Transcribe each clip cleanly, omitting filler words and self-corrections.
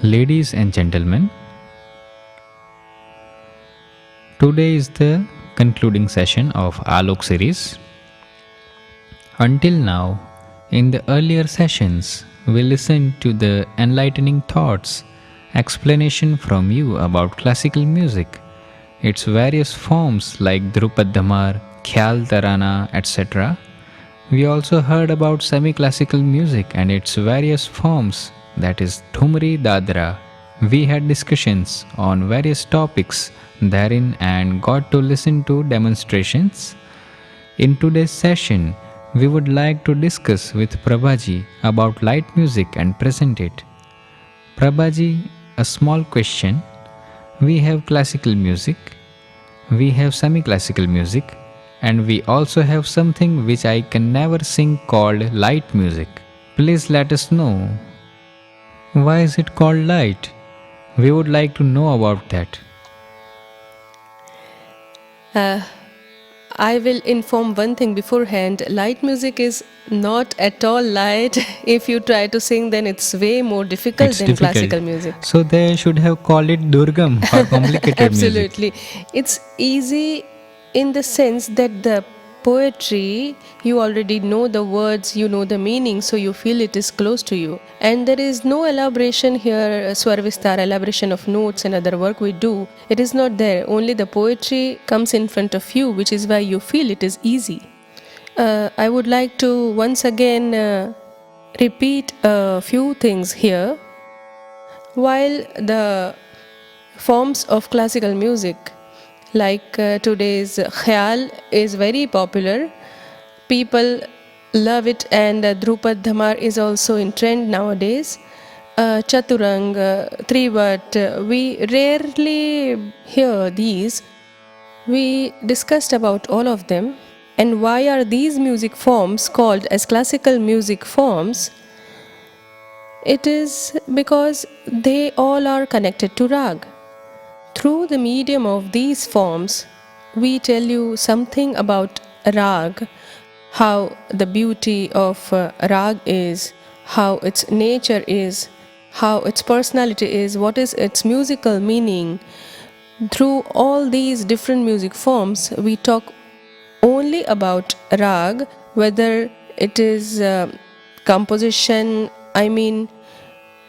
Ladies and gentlemen, today is the concluding session of Aalok series. Until now, in the earlier sessions, we listened to the enlightening thoughts, explanation from you about classical music, its various forms like Drupad Dhamar, Khyal Tarana, etc. We also heard about semi-classical music and its various forms, that is Thumri Dadra. We had discussions on various topics therein and got to listen to demonstrations. In today's session, we would like to discuss with Prabhaji about light music and present it. Prabhaji, a small question. We have classical music, we have semi-classical music, and we also have something which I can never sing called light music. Please let us know. Why is it called light? We would like to know about that. I will inform one thing beforehand. Light music is not at all light. If you try to sing, then it's way more difficult than classical music. So they should have called it Durgam or complicated music. Absolutely. It's easy in the sense that the poetry, you already know the words, you know the meaning, so you feel it is close to you. And there is no elaboration here, Swarvistar, elaboration of notes and other work we do. It is not there. Only the poetry comes in front of you, which is why you feel it is easy. I would like to once again repeat a few things here. While the forms of classical music like today's Khyal is very popular, people love it, and Drupad Dhamar is also in trend nowadays. Chaturang, Trivat, we rarely hear these. We discussed about all of them. And why are these music forms called as classical music forms? It is because they all are connected to rag. Through the medium of these forms, we tell you something about rag, how the beauty of rag is, how its nature is, how its personality is, what is its musical meaning. Through all these different music forms, we talk only about rag, whether it is composition,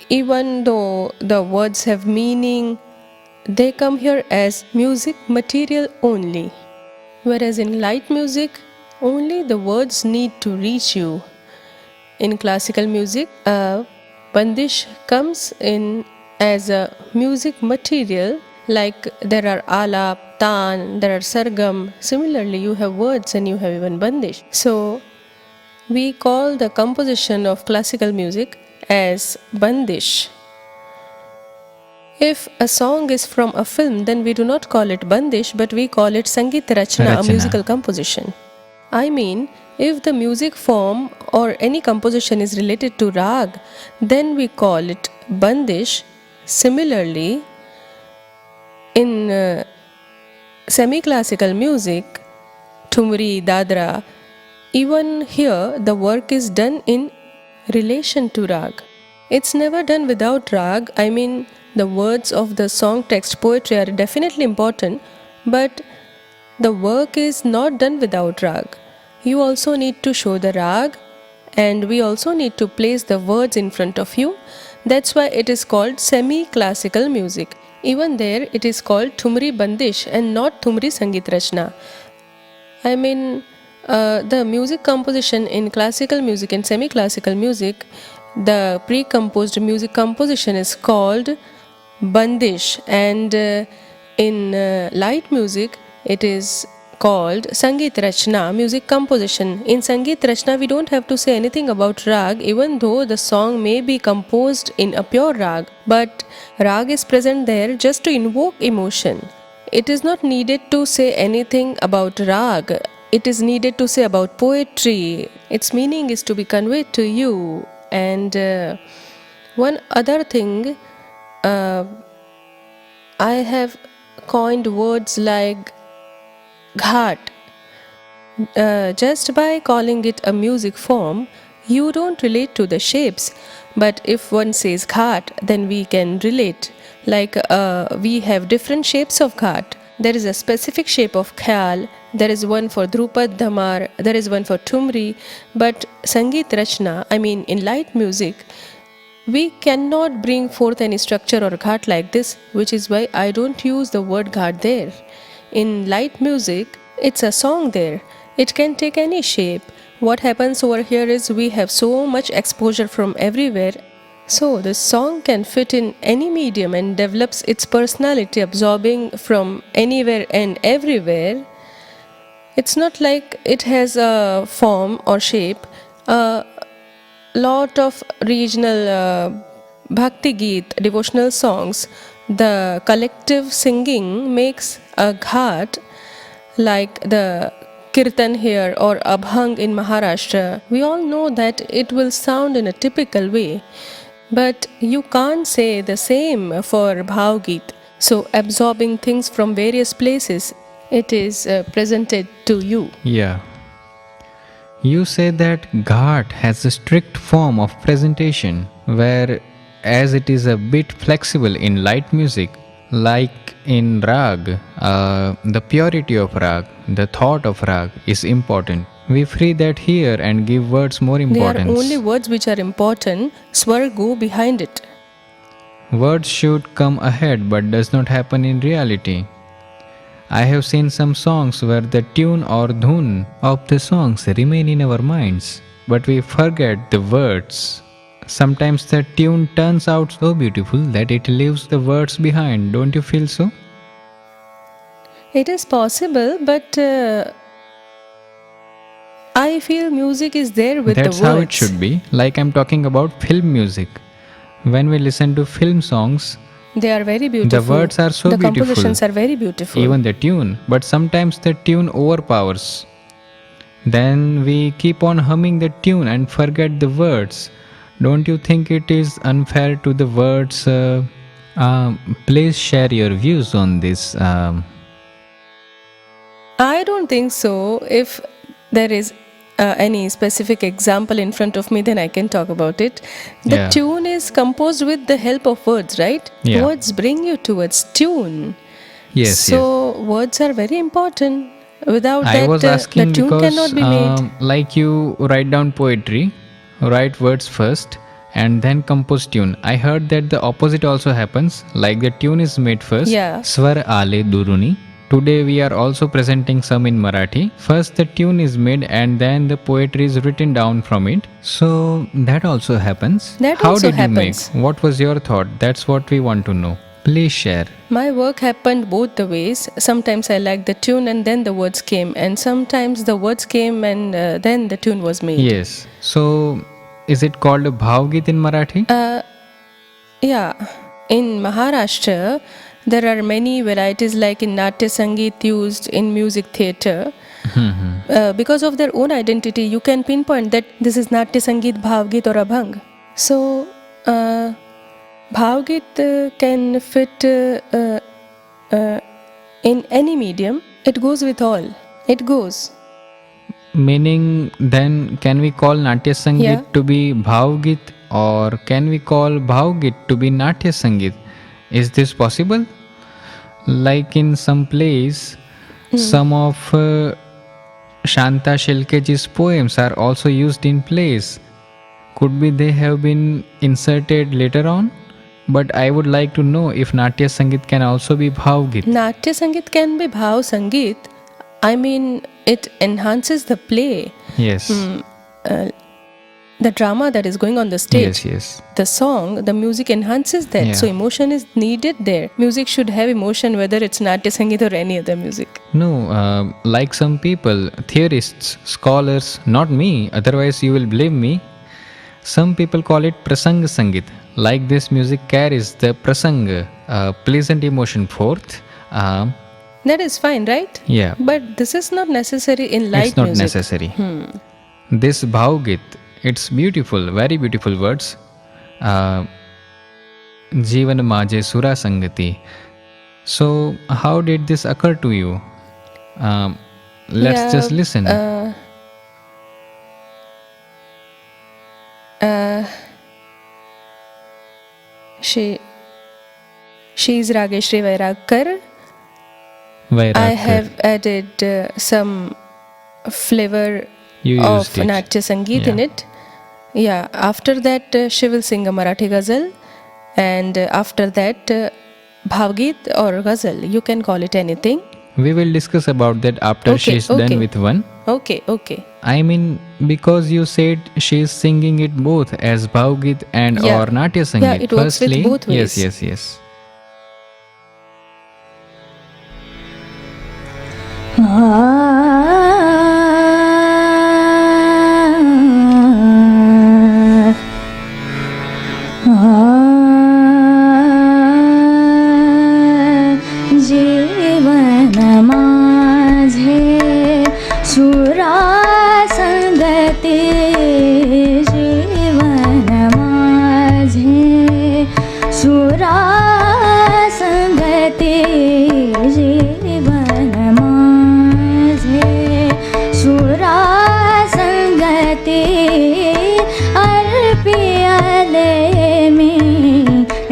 even though the words have meaning, they come here as music material only. Whereas in light music, only the words need to reach you. In classical music, bandish comes in as a music material, like there are alap, taan, there are sargam. Similarly, you have words and you have even bandish. So, we call the composition of classical music as bandish. If a song is from a film, then we do not call it bandish, but we call it Sangeet Rachna, a musical composition. If the music form or any composition is related to rag, then we call it bandish. Similarly, in semi-classical music, Thumri, Dadra, even here the work is done in relation to rag. It's never done without rag. The words of the song text poetry are definitely important, but the work is not done without rag. You also need to show the rag, and we also need to place the words in front of you. That's why it is called semi-classical music. Even there it is called Thumri Bandish and not Thumri Sangeet Rachna. The music composition in classical music and semi-classical music, the pre-composed music composition is called bandish, and in light music it is called Sangeet Rachna, music composition. In Sangeet Rachna we don't have to say anything about rag, even though the song may be composed in a pure rag, but rag is present there just to invoke emotion. It is not needed to say anything about rag. It is needed to say about poetry. Its meaning is to be conveyed to you. And one other thing, I have coined words like Ghaat. Just by calling it a music form, you don't relate to the shapes. But if one says Ghaat, then we can relate. Like we have different shapes of Ghaat. There is a specific shape of Khyal, there is one for Drupad Dhamar, there is one for Tumri. But Sangeet Rachna, I mean in light music, we cannot bring forth any structure or ghat like this, which is why I don't use the word ghat there. In light music, it's a song there. It can take any shape. What happens over here is we have so much exposure from everywhere. So the song can fit in any medium and develops its personality, absorbing from anywhere and everywhere. It's not like it has a form or shape. Lot of regional bhakti geet, devotional songs, the collective singing makes a ghat like the kirtan here or abhang in Maharashtra. We all know that it will sound in a typical way, but you can't say the same for bhav geet. So absorbing things from various places, it is presented to you. Yeah. You say that Ghat has a strict form of presentation, where as it is a bit flexible in light music, like in rag, the purity of rag, the thought of rag is important. We free that here and give words more They importance. are only words which are important, swar go behind it. Words should come ahead but does not happen in reality. I have seen some songs where the tune or dhun of the songs remain in our minds, but we forget the words. Sometimes the tune turns out so beautiful that it leaves the words behind. Don't you feel so? It is possible, but I feel music is there with That's the words. how it should be. Like I'm talking about film music. When we listen to film songs, They are very beautiful. the words are so the beautiful. compositions are very beautiful. Even the tune, but sometimes the tune overpowers. Then we keep on humming the tune and forget the words. Don't you think it is unfair to the words? Please share your views on this. I don't think so. If there is any specific example in front of me, then I can talk about it. The Yeah. tune is composed with the help of words, right? Yeah. Words bring you towards tune. Yes, So words are very important. Without I that, was the asking tune because, cannot be made. like you write down poetry, write words first, and then compose tune. I heard that the opposite also happens. Like the tune is made first. Yeah. Swar Ale Duruni. Today we are also presenting some in Marathi. First the tune is made and then the poetry is written down from it. So that also happens. That How also did happens. you make? What was your thought? That's what we want to know. Please share. My work happened both the ways. Sometimes I liked the tune and then the words came, and sometimes the words came and then the tune was made. Yes. So is it called a Bhavgit in Marathi? Yeah, in Maharashtra, there are many varieties like in Natya Sangeet used in music theatre. Because of their own identity, you can pinpoint that this is Natya Sangeet, Bhavgit or Abhang. So, Bhavgit can fit in any medium. It goes with all. It goes. Meaning, then can we call Natya Sangeet Yeah. to be Bhavgit, or can we call Bhavgit to be Natya Sangeet? Is this possible? Like in some place, some of Shanta Shilkeji's poems are also used in plays. Could be they have been inserted later on? But I would like to know if Natya Sangeet can also be Bhavgit. Natya Sangeet can be Bhav Sangeet. I mean, it enhances the play. Yes. The drama that is going on the stage. Yes, yes. The song, the music enhances that. Yeah. So emotion is needed there. Music should have emotion whether it's Natya Sangeet or any other music. No, like some people, theorists, scholars, not me, otherwise you will blame me. Some people call it Prasanga Sangeet. Like this music carries the Prasanga, pleasant emotion forth. That is fine, right? Yeah. But this is not necessary in light It's not music. necessary. This Bhavgit, it's beautiful, very beautiful words. Jivan Maje Sura Sangati. So, how did this occur to you? Let's Yeah, just listen. She is Rageshri Vairagkar. Vairagkar. I have added some flavor of Natya Sangeet in it. Yeah, after that she will sing a Marathi ghazal, and after that Bhavgit or ghazal, you can call it anything. We will discuss about that after she's done with one. Okay. I mean, because you said she's singing it both as Bhavgit and or Natya Sangeet. Yeah, it works with both ways. Yes.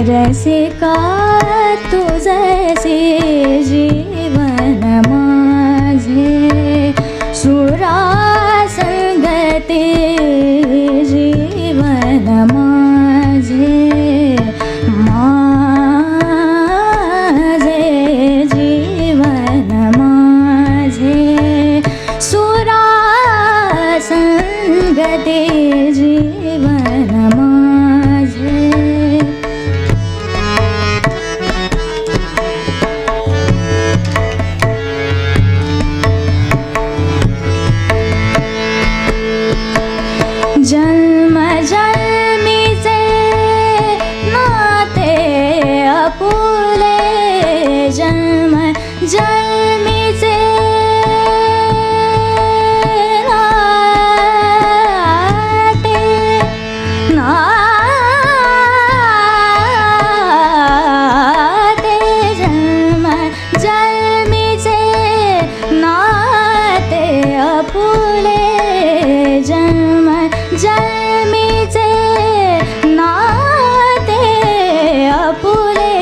रसिका तुझसे जीवन माझे सुरा संगते जीवन माझे माझे जीवन माझे सुरा संगते जीवन माझे जन्म जन्मीचे नाते आपुले जन्म जन्मीचे नाते नाते जन्म जन्मीचे नाते आपुले जन्म जन्मीचे नाते आपुले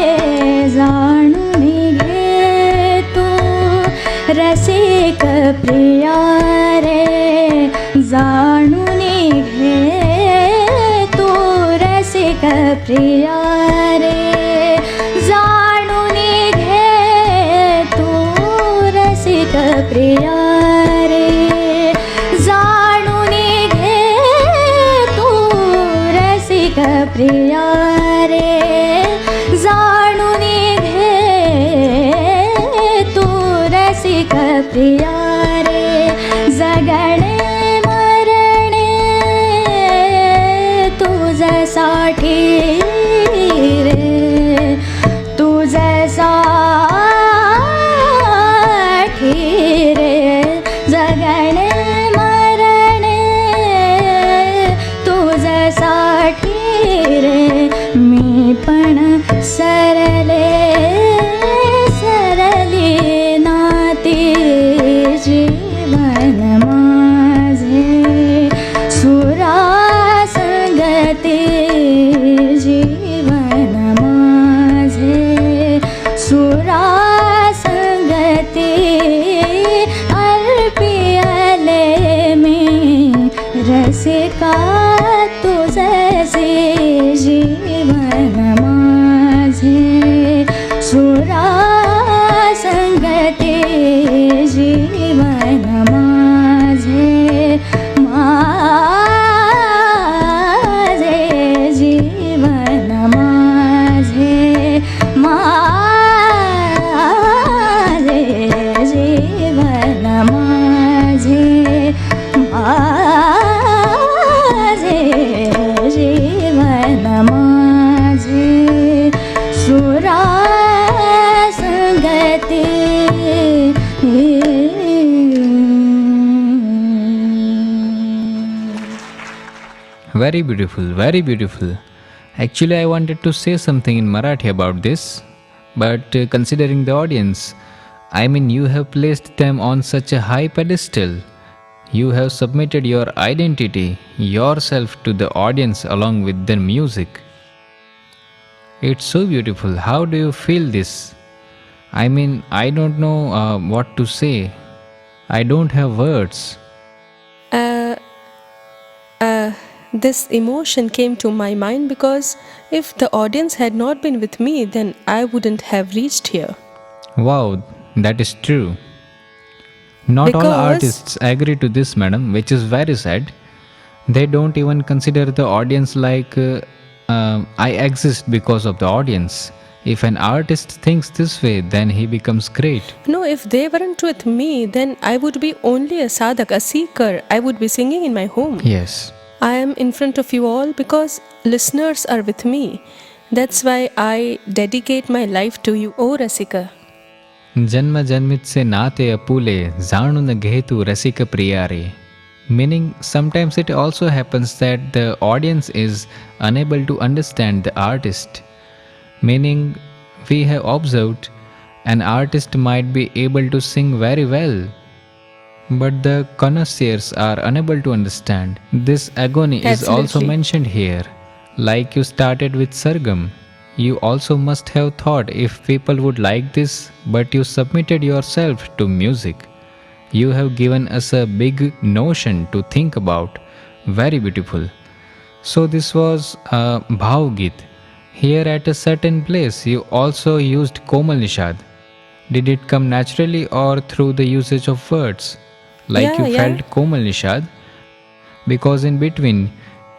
जाणून घे तू रसिक प्रिया रे जाणून घे तू रसिक प्रिया रे जाणून घे तू रसिक प्रिया रे जाणून घे तू रसिक प्रिया रे जाणून घे तू रसिक प्रिया रे जगणे मरणे तुझ्यासाठी रे तुझ्यासाठी रे जगणे तुझ्यासाठी रे मी पण सरले सरली नाती जीवन माझे सुरा संगती जीवन माझे सुरा संगती अर्पियले मी रसिका तुझसे जीवन माझे सुरा संगते जीवन माझे माझे जीवन माझे माझे जीवन माझे जीवन माझे सुरा संगती Very beautiful, very beautiful. Actually, I wanted to say something in Marathi about this, but considering the audience, I mean, you have placed them on such a high pedestal. You have submitted your identity, yourself to the audience along with the music. It's so beautiful. How do you feel this? I mean, I don't know what to say. I don't have words. Uh, this emotion came to my mind because if the audience had not been with me, then I wouldn't have reached here. Wow, that is true. Not all Because artists agree to this, madam, which is very sad. They don't even consider the audience like I exist because of the audience. If an artist thinks this way, then he becomes great. no, if they weren't with me, then I would be only a sadhak, a seeker. I would be singing in my home. Yes. I am in front of you all because listeners are with me. That's why I dedicate my life to you, O Rasika. जन्म जन्मित से नाते अपूले जाणु न घेतु रसिक प्रियारे. Meaning, sometimes it also happens that the audience is unable to understand the artist. Meaning, we have observed an artist might be able to sing very well, but the connoisseurs are unable to understand. This agony is also Absolutely. mentioned here. Like you started with Sargam, you also must have thought if people would like this, but you submitted yourself to music. You have given us a big notion to think about. Very beautiful. So this was Bhav Geet. Here at a certain place you also used Komal Nishad. Did it come naturally or through the usage of words? Like Yeah, you yeah. felt Komal Nishad? Because in between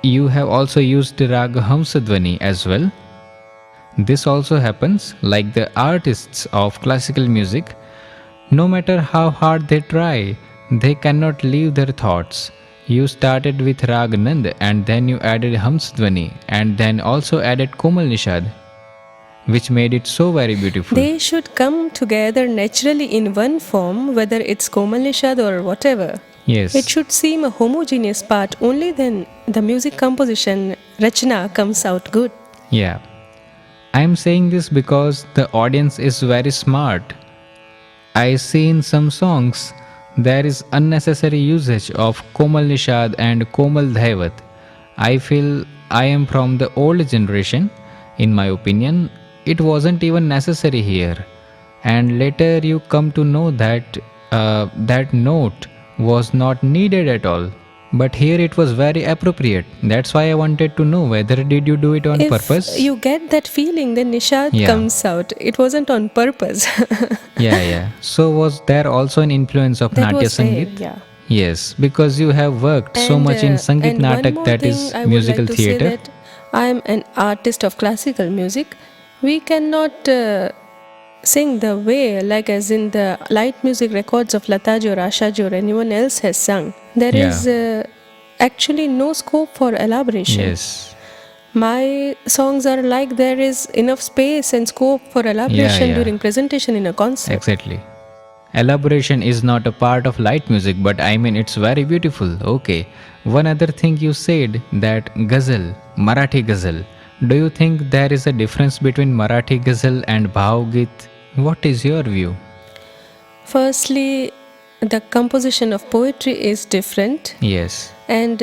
you have also used Raga Hamsadvani as well. This also happens like the artists of classical music. No matter how hard they try, they cannot leave their thoughts. You started with Rag Nand and then you added Hamsadvani and then also added Komal Nishad, which made it so very beautiful. They should come together naturally in one form, whether it's Komal Nishad or whatever. Yes. It should seem a homogeneous part, only then the music composition, Rachna, comes out good. Yeah. I am saying this because the audience is very smart. I see in some songs there is unnecessary usage of Komal Nishad and Komal Dhaivat. I feel I am from the old generation. In my opinion, it wasn't even necessary here. And later you come to know that that note was not needed at all. But here it was very appropriate. That's why I wanted to know whether did you do it on purpose? If you get that feeling, then Nishad Yeah. comes out. It wasn't on purpose. Yeah. So was there also an influence of That Natya was there, Sangeet? yeah. Yes, because you have worked so much in Sangeet and one Natak, more that thing is I would musical like to theatre. say that I am an artist of classical music. We cannot sing the way like as in the light music records of Lataji or Ashaji or anyone else has sung. There Yeah. is actually no scope for elaboration. Yes. My songs are like there is enough space and scope for elaboration Yeah. during presentation in a concert. Exactly. Elaboration is not a part of light music, but I mean it's very beautiful. Okay. One other thing you said that ghazal, Marathi ghazal. Do you think there is a difference between Marathi ghazal and Bhav Geet? What is your view? Firstly, the composition of poetry is different, Yes. and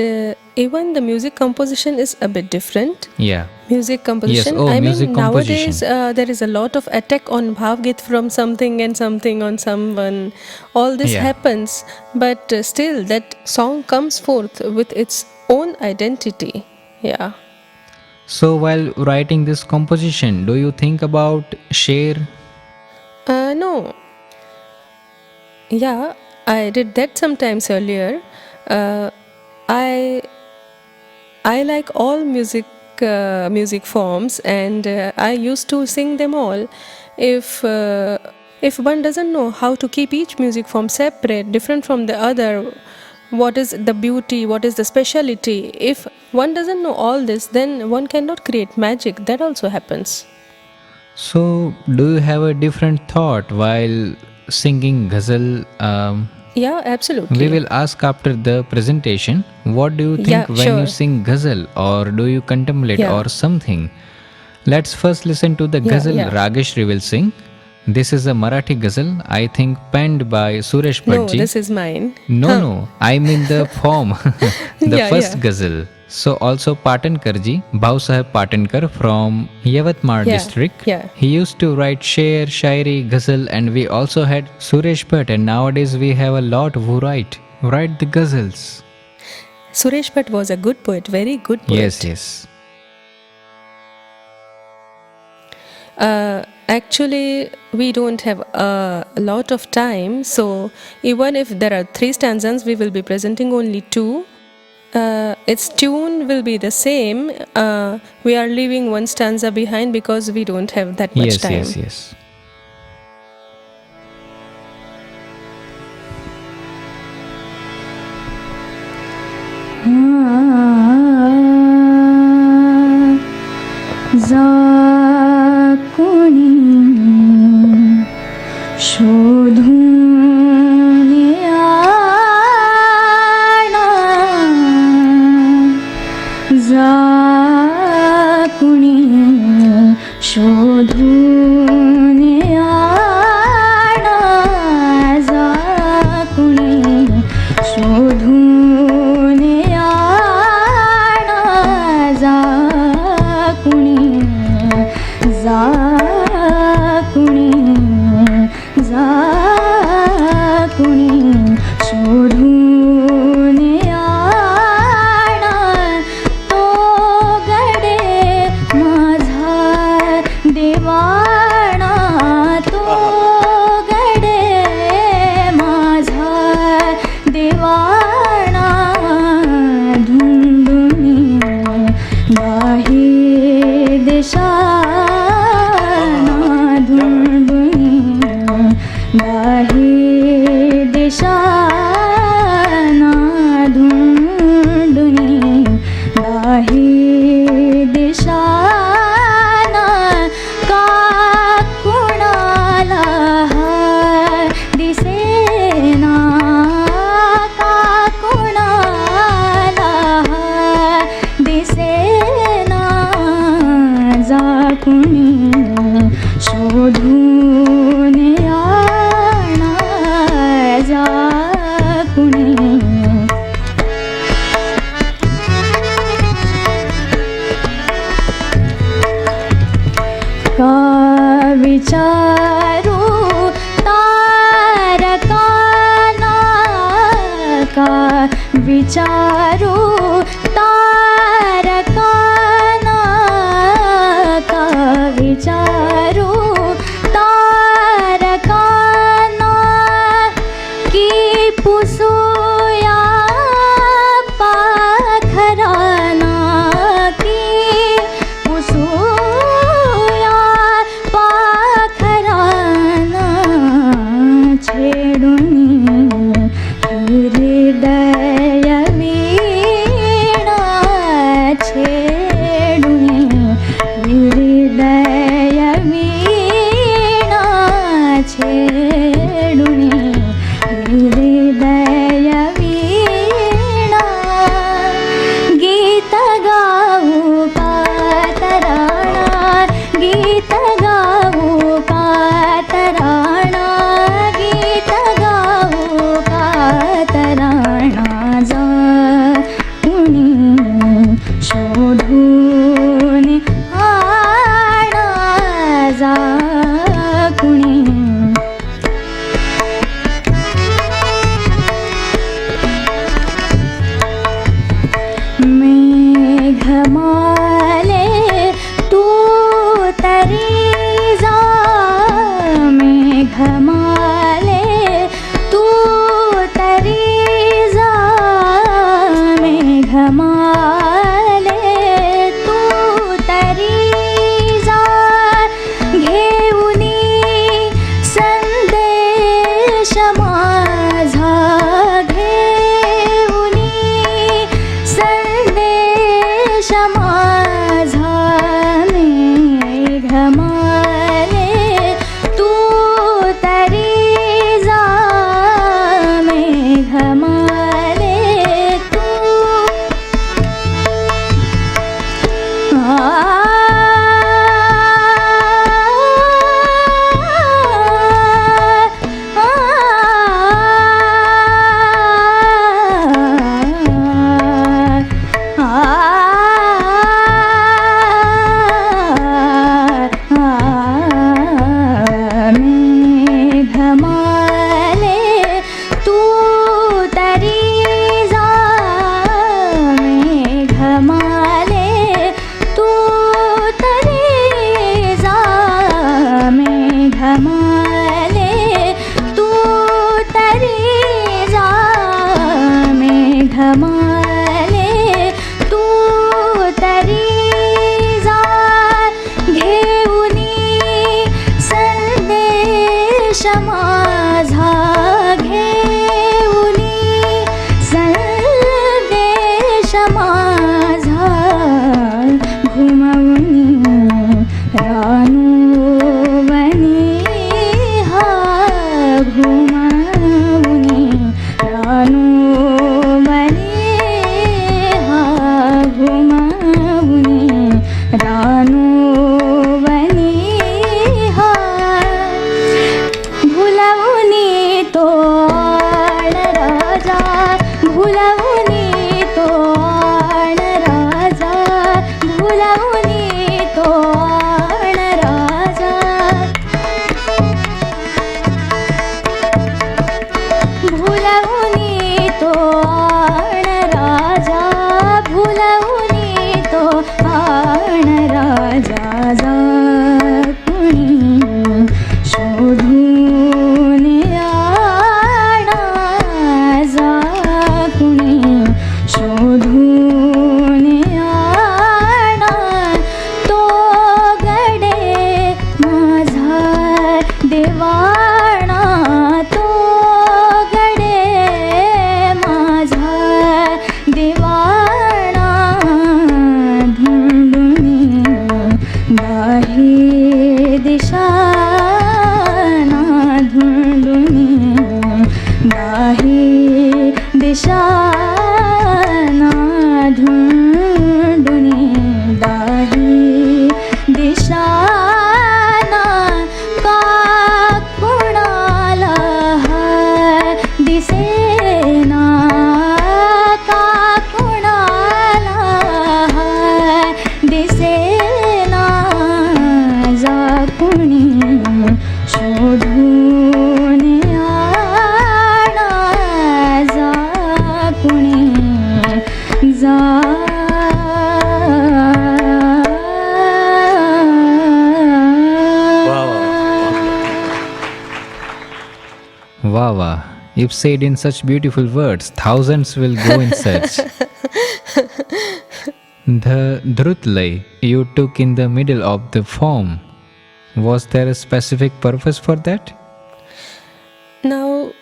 even the music composition is a bit different. Yeah. Music composition. oh, I music mean, nowadays composition. there is a lot of attack on Bhavgit from something and something on someone. All this Yeah. happens, but still that song comes forth with its own identity. Yeah. So while writing this composition, do you think about Sher? No. Yeah, I did that sometimes earlier. I like all music forms, and I used to sing them all. If one doesn't know how to keep each music form separate, different from the other, what is the beauty, what is the speciality? If one doesn't know all this, then one cannot create magic. That also happens. So, do you have a different thought while singing ghazal? Yeah, absolutely. We will ask after the presentation. What do you think Yeah, when you sure. sing ghazal, or do you contemplate Yeah. or something? Let's first listen to the Yeah, ghazal yeah. Rageshri will sing. This is a Marathi ghazal, I think penned by Suresh No, Bhattji. this is mine. No, I mean the form, the Yeah, first yeah. ghazal. So also Patankarji, Bhausaheb Patankar from Yavatmar Yeah, district. yeah. He used to write Sher, Shairi, ghazal, and we also had Suresh Bhatt, and nowadays we have a lot who write the ghazals. Suresh Bhatt was a good poet, very good poet. Yes. Actually, we don't have a lot of time, so even if there are 3 stanzas, we will be presenting only 2. Its tune will be the same. We are leaving 1 stanza behind because we don't have that much time. Yes. जाकुणी शोधून आणा जाकुणी शोधून आणा जाकुणी शोधून आणा जाकुणी जाकुणी शोधून आणा तो गडे माझा देवाणा तो गडे माझा देवाणा धुंदुनी बाहेर देशाना धुंदुनी बाहेर देशाना धुंदुनी बाहेर देशाना का कुणाला दिसेना का कुणाला दिसेना जाकुणी शोधून आणा जाकुणी का विचारू तारकाना का विचारू तारकाना का विचारू तारकाना की पुसूया पाखराना की पुसूया पाखराना छेडुनी हृदय वीणा मले तू तरी जा घेऊनी संदेश माझा घेऊनी संदेश माझा घुमवूनी रानू वनी हा घुमवूनी रानू वनी हा घुमवूनी रानू वनी हा भुलवूनी तोड राजा भुलवूनी तोड राजा भुलवूनी तोड राजा भुलवूनी तोड राजा भुलवूनी तोड राजा जा कुणी शोधून याडा जा कुणी शोधून याडा तो गडे माझा देवाणा तो गडे माझा देवाणा धुंडुनी दाही दिशाना धुंडुनी दाही दिशाना धुंडुनी दाही दिशाना का कुणाला दिसेना का कुणाला दिसेना जा कुणी शोधून याडा जा कुणी जा Wow, wow. If said in such beautiful words, thousands will go in search. The Dhrutlay you took in the middle of the form, was there a specific purpose for that? Now,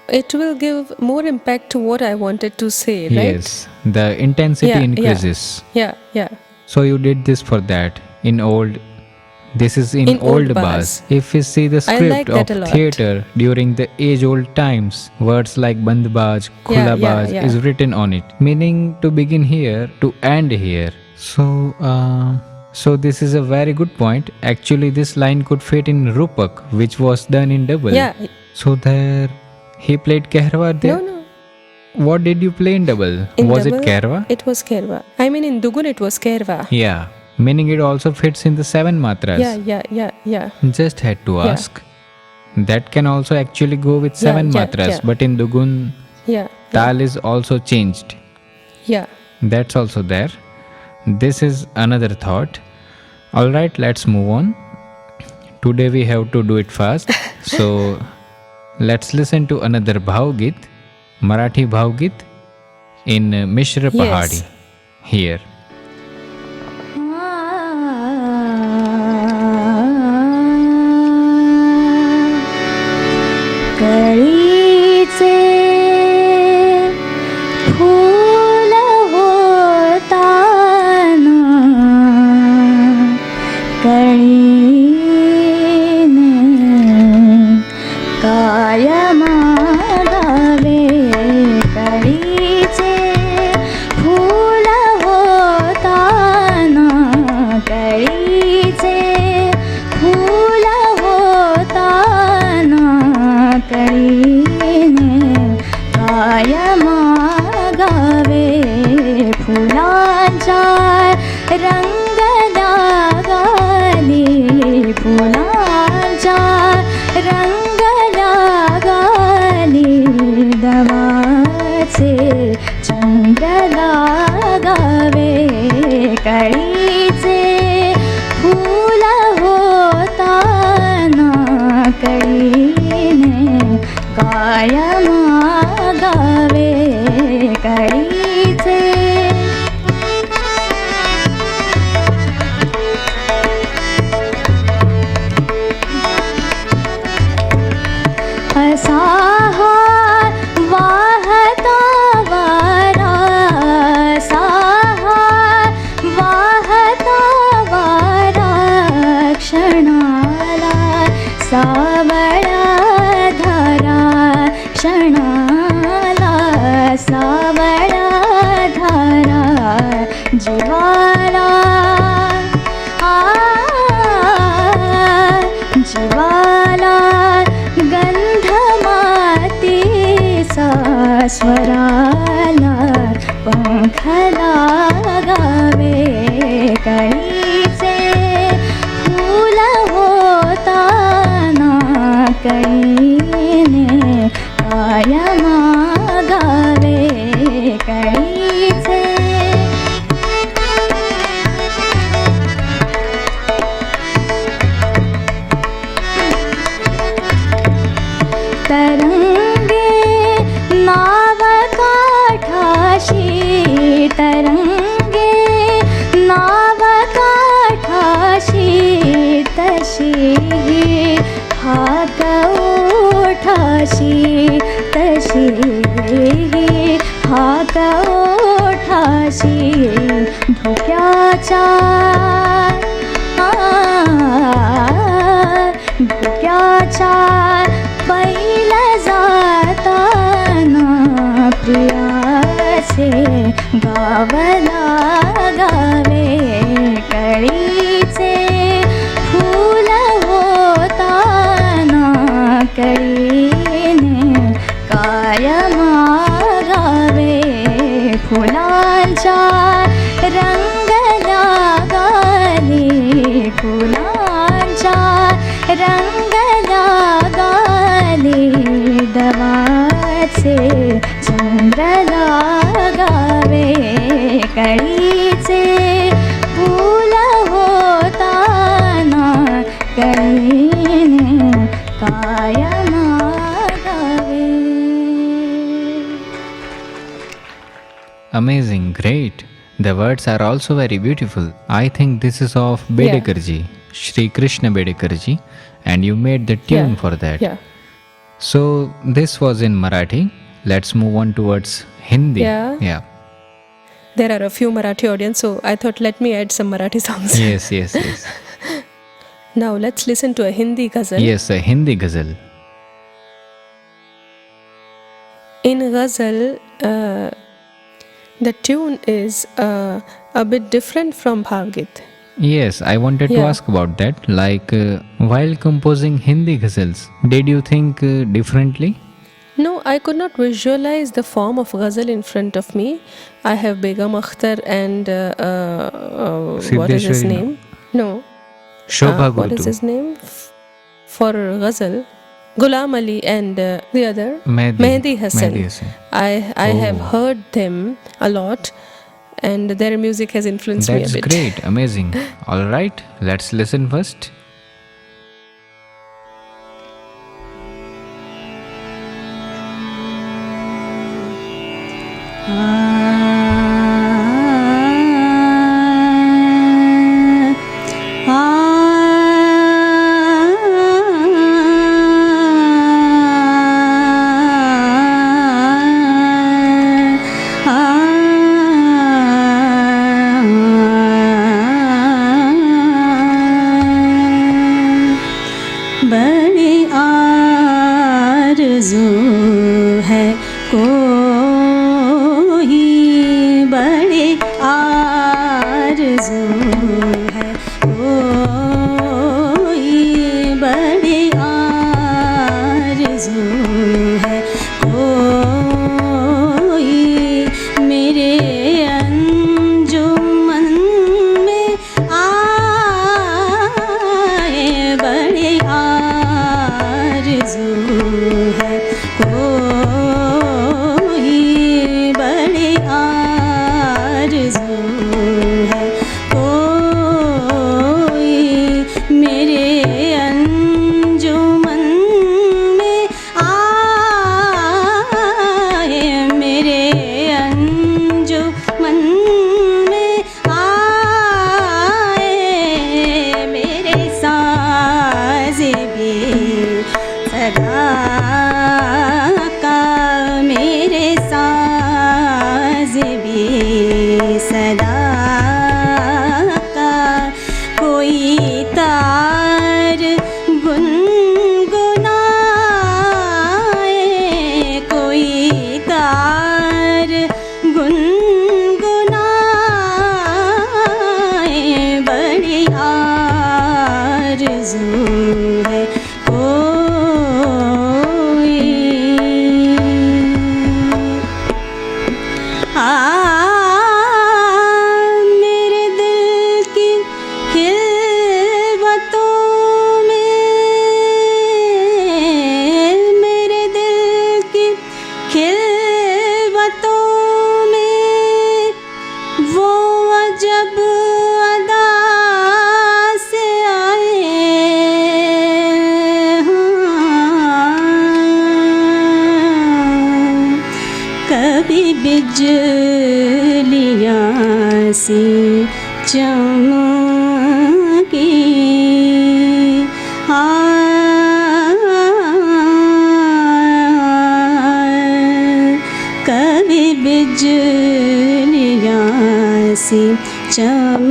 it will give more impact to what I wanted to say, right? Yes, the intensity increases. Yeah. So you did this for that. This is in old bars. If we see the script like that a of lot. theatre during the age-old times, words like bandbaj, khulabaj yeah. is written on it, meaning to begin here, to end here. So this is a very good point. Actually, this line could fit in Rupak, which was done in double. Yeah. So there, he played Kehrwa there. No. What did you play in double? Was it Kehrwa? It was Kehrwa. I mean, in Dugun it was Kehrwa. Yeah, meaning it also fits in the 7 matras. Yeah. Just had to ask. That can also actually go with 7 matras, but in Dugun, Tal is also changed. Yeah. That's also there. This is another thought. Alright, let's move on. Today we have to do it fast. So, let's listen to another Bhavgit, Marathi Bhavgit in Mishra Pahadi. Here. कळीचे फूल होताना कळीने काय मागावे कळीचे फूल होताना कळीचे फूल होताना कळीने काय मागावे फुलांच्या रंग लागाली फुलांच्या रंग लागाली दवाचे चंद्र लागावे कळीचे फूल होताना कळीने काय मागावे कळी स्वराला पंख लागावे कळीचे फूल होताना कळीने काय मागावे कळीचे तरंगे नाव काठाशी तरंगे नाव काठाशी तशी हाक ओठाशी तशी हाक ओठाशी धुक्याच्या धुक्याच्या बैल जाताना प्रियाचे गावला गावे कळीचे फूल होताना कळीने काय मागावे फुलांच्या रंग लागाली फुलांच्या रंग लागाली डवाचे चंद्र लागावे कळीचे फूल होताना कळीने काय मागावे. Amazing, great. The words are also very beautiful. I think this is of Bedekarji, Shri Krishna Bedekarji, and you made the tune for that. Yeah. So this was in Marathi. Let's move on towards Hindi. Yeah. There are a few Marathi audience, so I thought let me add some Marathi songs. Yes. Now let's listen to a Hindi ghazal. Yes, a Hindi ghazal. In ghazal, the tune is a bit different from Bhavgit. Yes, I wanted to ask about that. Like, while composing Hindi ghazals, did you think differently? No, I could not visualize the form of ghazal in front of me. I have Begum Akhtar and what is his Siddheshwari, name? No. Shobha What is Gurtu. his name? For ghazal, Ghulam Ali and the other Mehdi Hassan. Hassan. I have heard them a lot, and their music has influenced me a That's bit. great, amazing. All right, let's listen first. बड़ी आरज़ू है कोई बड़ी आरज़ू है कोई बड़ी आरज़ू है कोई मेरे अंजुमन में आए बड़ी आरज़ू है कोई कभी बिजलियाँ सी चमकी कभी बिजलियाँ सी चमकी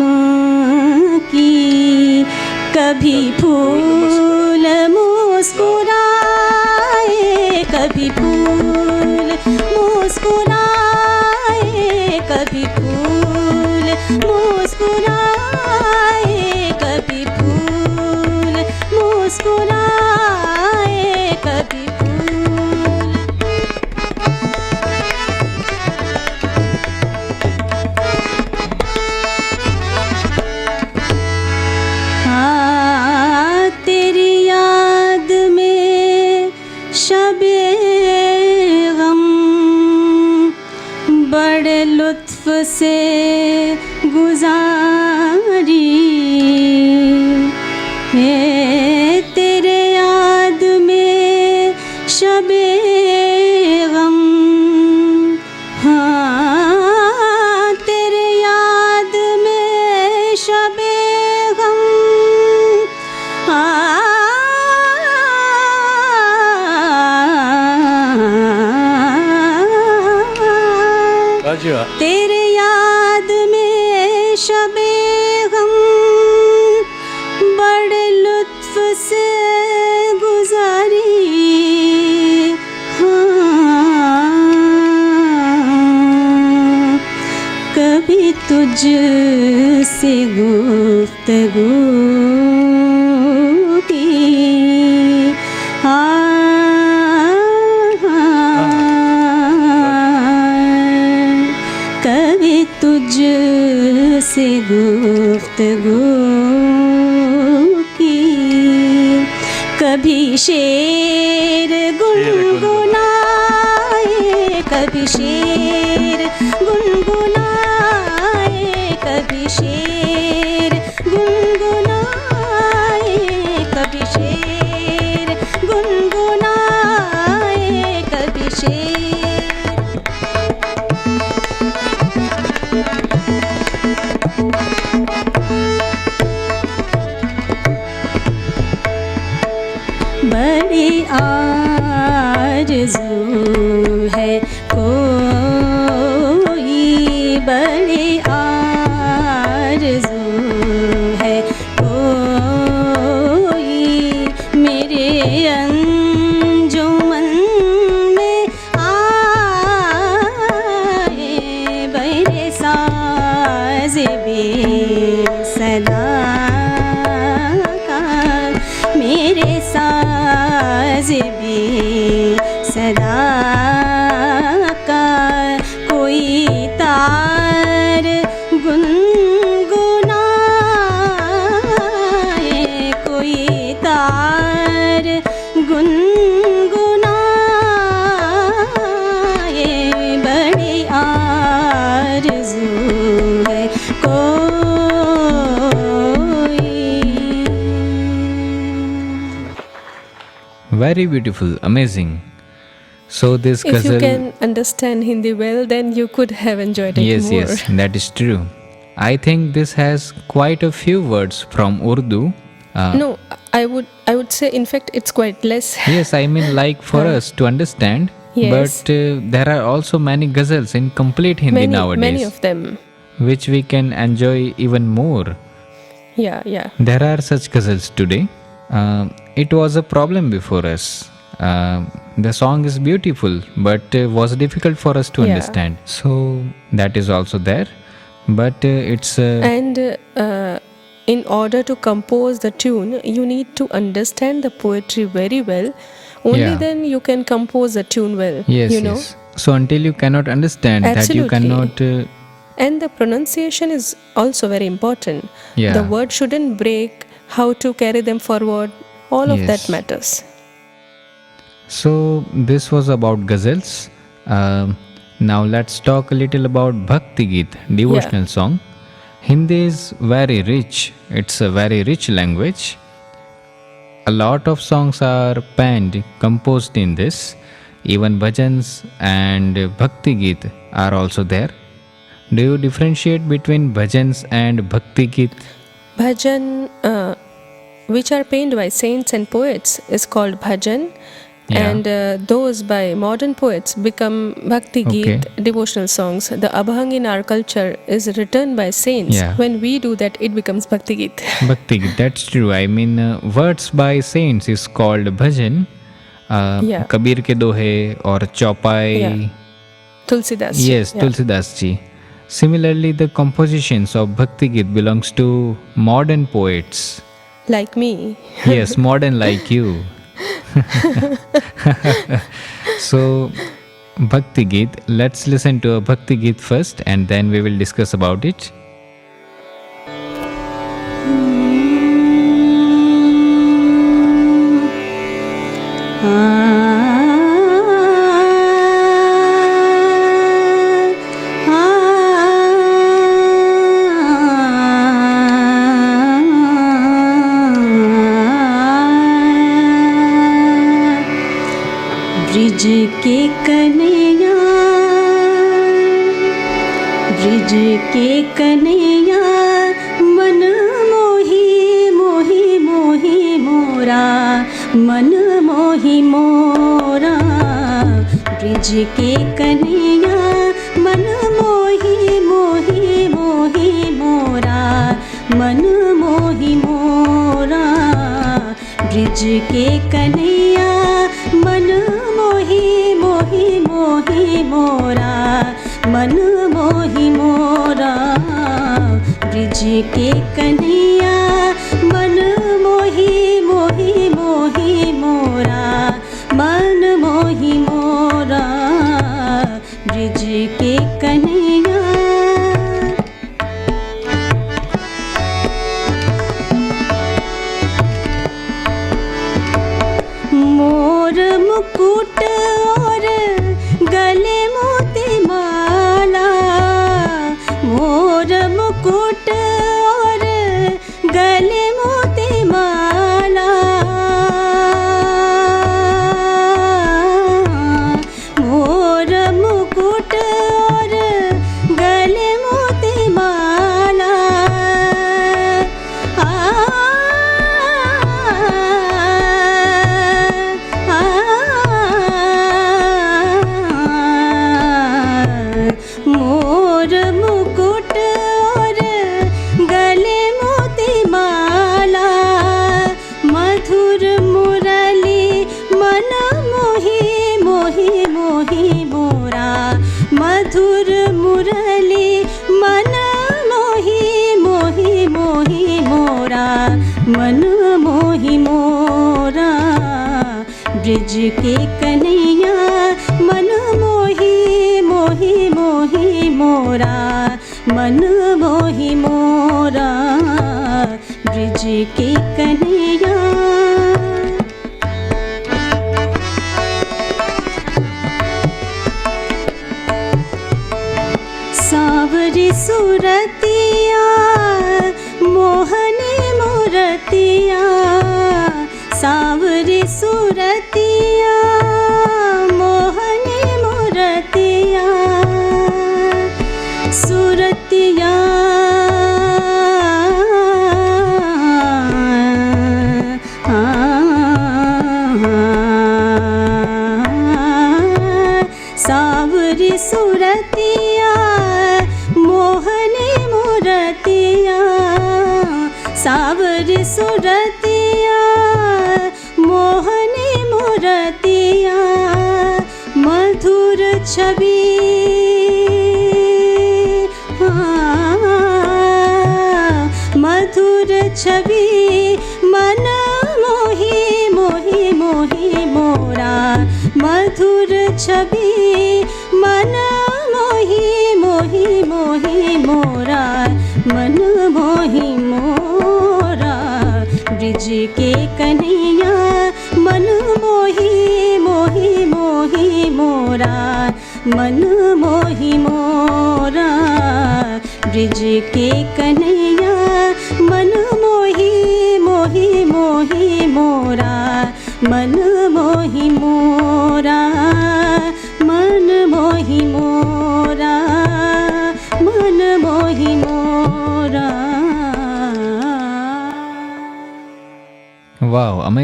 कभी फूल मुस्कुराए कभी फूल मुस्कुराए कभी फूल मुस्कुराए कभी फूल मुस्कुराए कभी फूल तेरी याद में शबे गम बड़े लुत्फ से गुजारी है तेरे याद में शबे गम हाँ तेरे याद में शबे गम तेरे याद में शबे गम बड़े लुत्फ से गुजारी हाँ कभी तुझ से गुफ्तगू की कभी तुझ से गुफ्तगू की कभी शेर गुनगुनाए कभी शेर गुनगुनाए कभी शेर गुनगुनाए कभी शेर गुनगुनाए कभी शेर बड़ी आरज़ू है कोई बड़ी आरज़ू है कोई मेरे अंजुमन में आए बड़े साज़ बेसदा मेरे साज़ बेसदा का कोई तार गुनगुनाए कोई तार गुनगुनाए बड़ी आरज़ू है Very beautiful, amazing. So this If ghazal, you can understand Hindi well, then you could have enjoyed it yes, more. yes, that is true. I think this has quite a few words from Urdu. No, I would say in fact it's quite less. Yes, I mean like for us to understand. Yes. But there are also many ghazals in complete Hindi nowadays, Many of them. which we can enjoy even more. Yeah. There are such ghazals today. It was a problem before us. The song is beautiful, but was difficult for us to Yeah. understand. So that is also there. But it's And in order to compose the tune, you need to understand the poetry very well. Only Yeah. then you can compose the tune well. yes, you know. yes. So until you cannot understand that, you Absolutely. cannot. And the pronunciation is also very important. Yeah. The word shouldn't break. How to carry them forward. All of that Yes. matters. So this was about ghazals. Now let's talk a little about Bhakti Geet, devotional song. Hindi is very rich. It's a very rich language. A lot of songs are penned, composed in this. even bhajans and bhakti geet are also there. Do you differentiate between bhajans and bhakti geet? Bhajan, which are penned by saints and poets, is called bhajan. Yeah. And those by modern poets become bhakti geet, devotional songs. The abhang in our culture is written by saints. Yeah. When we do that, it becomes bhakti geet. Bhakti geet, that's true. I mean, words by saints is called bhajan. Yeah. Kabir ke dohe or chaupai. Yeah. Tulsidas. Yes, Yeah. Tulsidas ji. Similarly, the compositions of bhakti geet belongs to modern poets. Like me. Yes, modern like you. So, Bhakti Geet, let's listen to a Bhakti Geet first and then we will discuss about it. Bridge के Kanhaiya, bridge के कन्हैया, मन मोही मोही मोही मोरा, मन मोही मोरा। ब्रिज के कन्हैया, मन मोही मोही मोही मोरा, मन मोही मोरा। ब्रिज के कन्हैया, मन मोही मोही मोही मोरा, मन मोही मोरा। ब्रिज के कन्हैया, मन मोही मोही मोही मोरा, मन मोही मोरा। ब्रिज के कन्हैया, मोर मुकुट और गले मोती माला, मोर मुकुट और गले मोती माला। मोर मुकुट और गले मोती माला। मोर मुकुट और गले मोती माला, मधुर मुरली मन मोही मोही मोही मोरा, मधुर मुरली मन मोही मोही मोही मोरा, मन मोही मोरा। ब्रिज के कन्हैया, मन मोही मोही मोही मोरा, मन मोही मोरा। ब्रिज के कन्हैया, सावरी सुरतिया, मोहनी मूरतिया, सावरी सुरतिया, मोहनी मूरतिया। सुरतिया सावरी सुरतिया, मोहनी मूरतिया, सावरी सुरतिया, मोहनी मूरतिया। मधुर छवि मधुर छवि, मन मोही मोही मोही मोरा, मधुर छवि, मन मोही मोही मोही मोरा, मन मोही मोरा। ब्रिज के कन्हैया, मन मोही मोही मोही मोरा, मन मोही मोरा। ब्रिज के कन्हैया, मन मोही मोही मोही मोरा, मन मोही मोरा।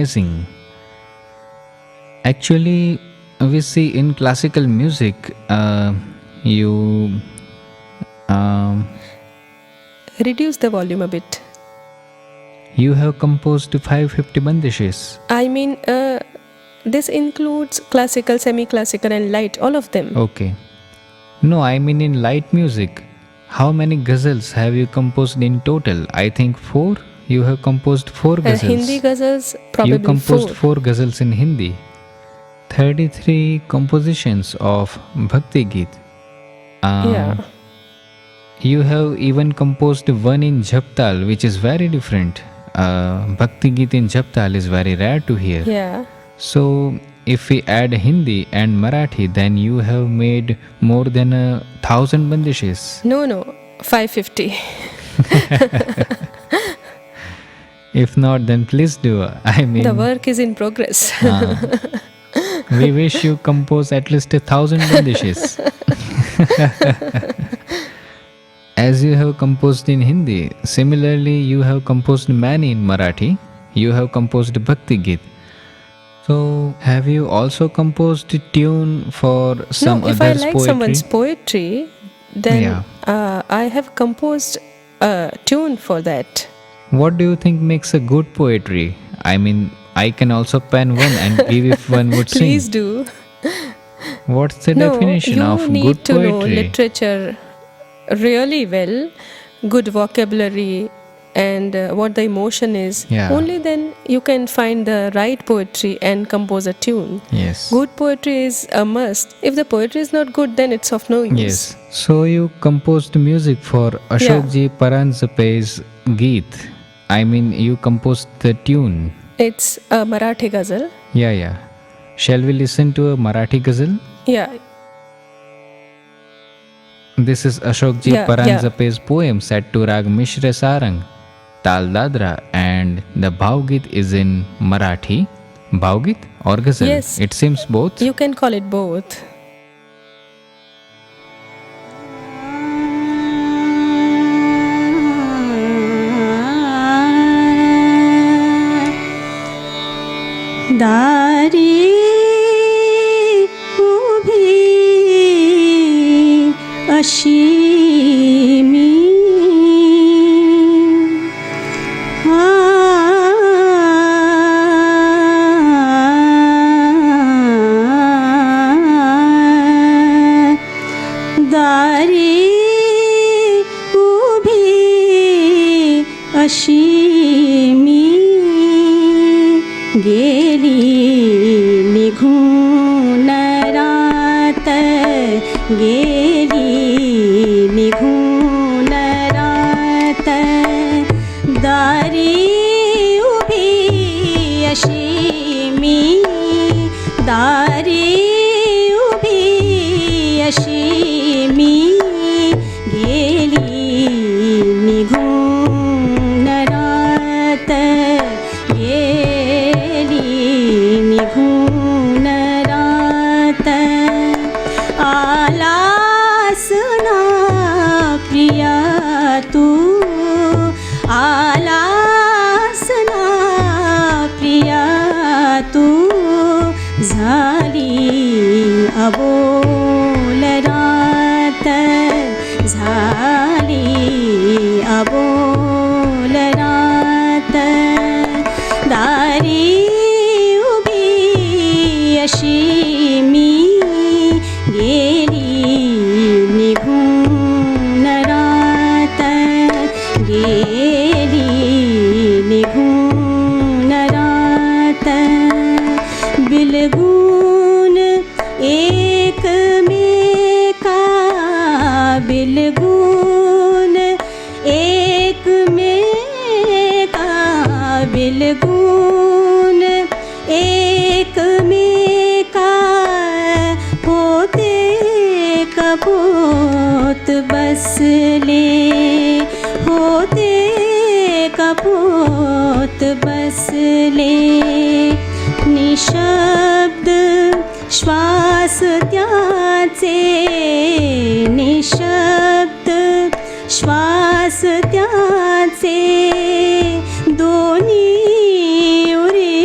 amazing. Actually, we see in classical music, you Reduce the volume a bit. you have composed 550 bandishes. I mean, this includes classical, semi-classical and light, all of them. Okay. No, I mean in light music. How many ghazals have you composed in total? I think 4. You have composed 4 And ghazals. Hindi ghazals, probably You composed 4. 4 ghazals in Hindi. 33 compositions of Bhakti Geet. Yeah. You have even composed one in Jhaptal, which is very different. Bhakti Geet in Jhaptal is very rare to hear. Yeah. So, if we add Hindi and Marathi, then you have made more than 1,000 bandishes. No, 550. If not, then please do. I mean, The work is in progress. we wish you compose at least 1,000 bandishes. As you have composed in Hindi, similarly you have composed many in Marathi. You have composed Bhakti Geet. So, have you also composed a tune for some No, if I others' like poetry? someone's poetry, then Yeah. I have composed a tune for that. What do you think makes a good poetry? I mean, I can also pen one and give if one would sing. Please do. What's the No, definition you of need good to know poetry? literature really well, good vocabulary, and what the emotion is. Yeah. Only then you can find the right poetry and compose a tune. Yes. Good poetry is a must. If the poetry is not good, then it's of no use. Yes. So you composed music for Ashokji Paranjape's Geet. I mean, you composed the tune. It's a Marathi ghazal. Yeah. Shall we listen to a Marathi ghazal? Yeah. This is Ashokji Yeah. Paranjape's poem set to Rag Mishra Sarang, Tal Dadra, and the Bhavgit is in Marathi. Bhavgit or ghazal? Yes. It seems both. You can call it both. दारी उभी अशी मी दारी उभी अशी मी गेली निघून रात गेली निघून रात दारी उभी अशी मी दारी उभी अशी मी गेली निघून रात निघून रात आलास ना प्रिया तू आलास ना प्रिया तू झाली अबोल रात झाली अबोल रात दारी अशी मी गेली निघून रात गेली निघून रात बिलगून एकमेका बिलगून एकमेका बिलगून एकमेका होते कपोत बसले होते कपोत बसले निशब्द श्वास त्याचे निशब्द श्वास त्याचे दोन्ही उरी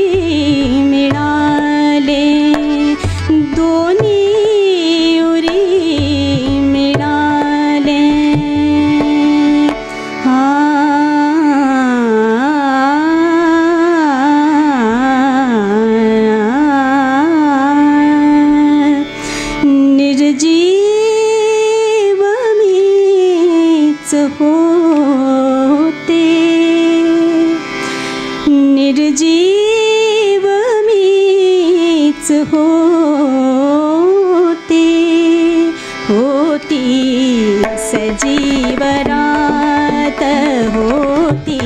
निर्जीव मीच होते, निर्जीव मीच होते, होती सजीव रात, होती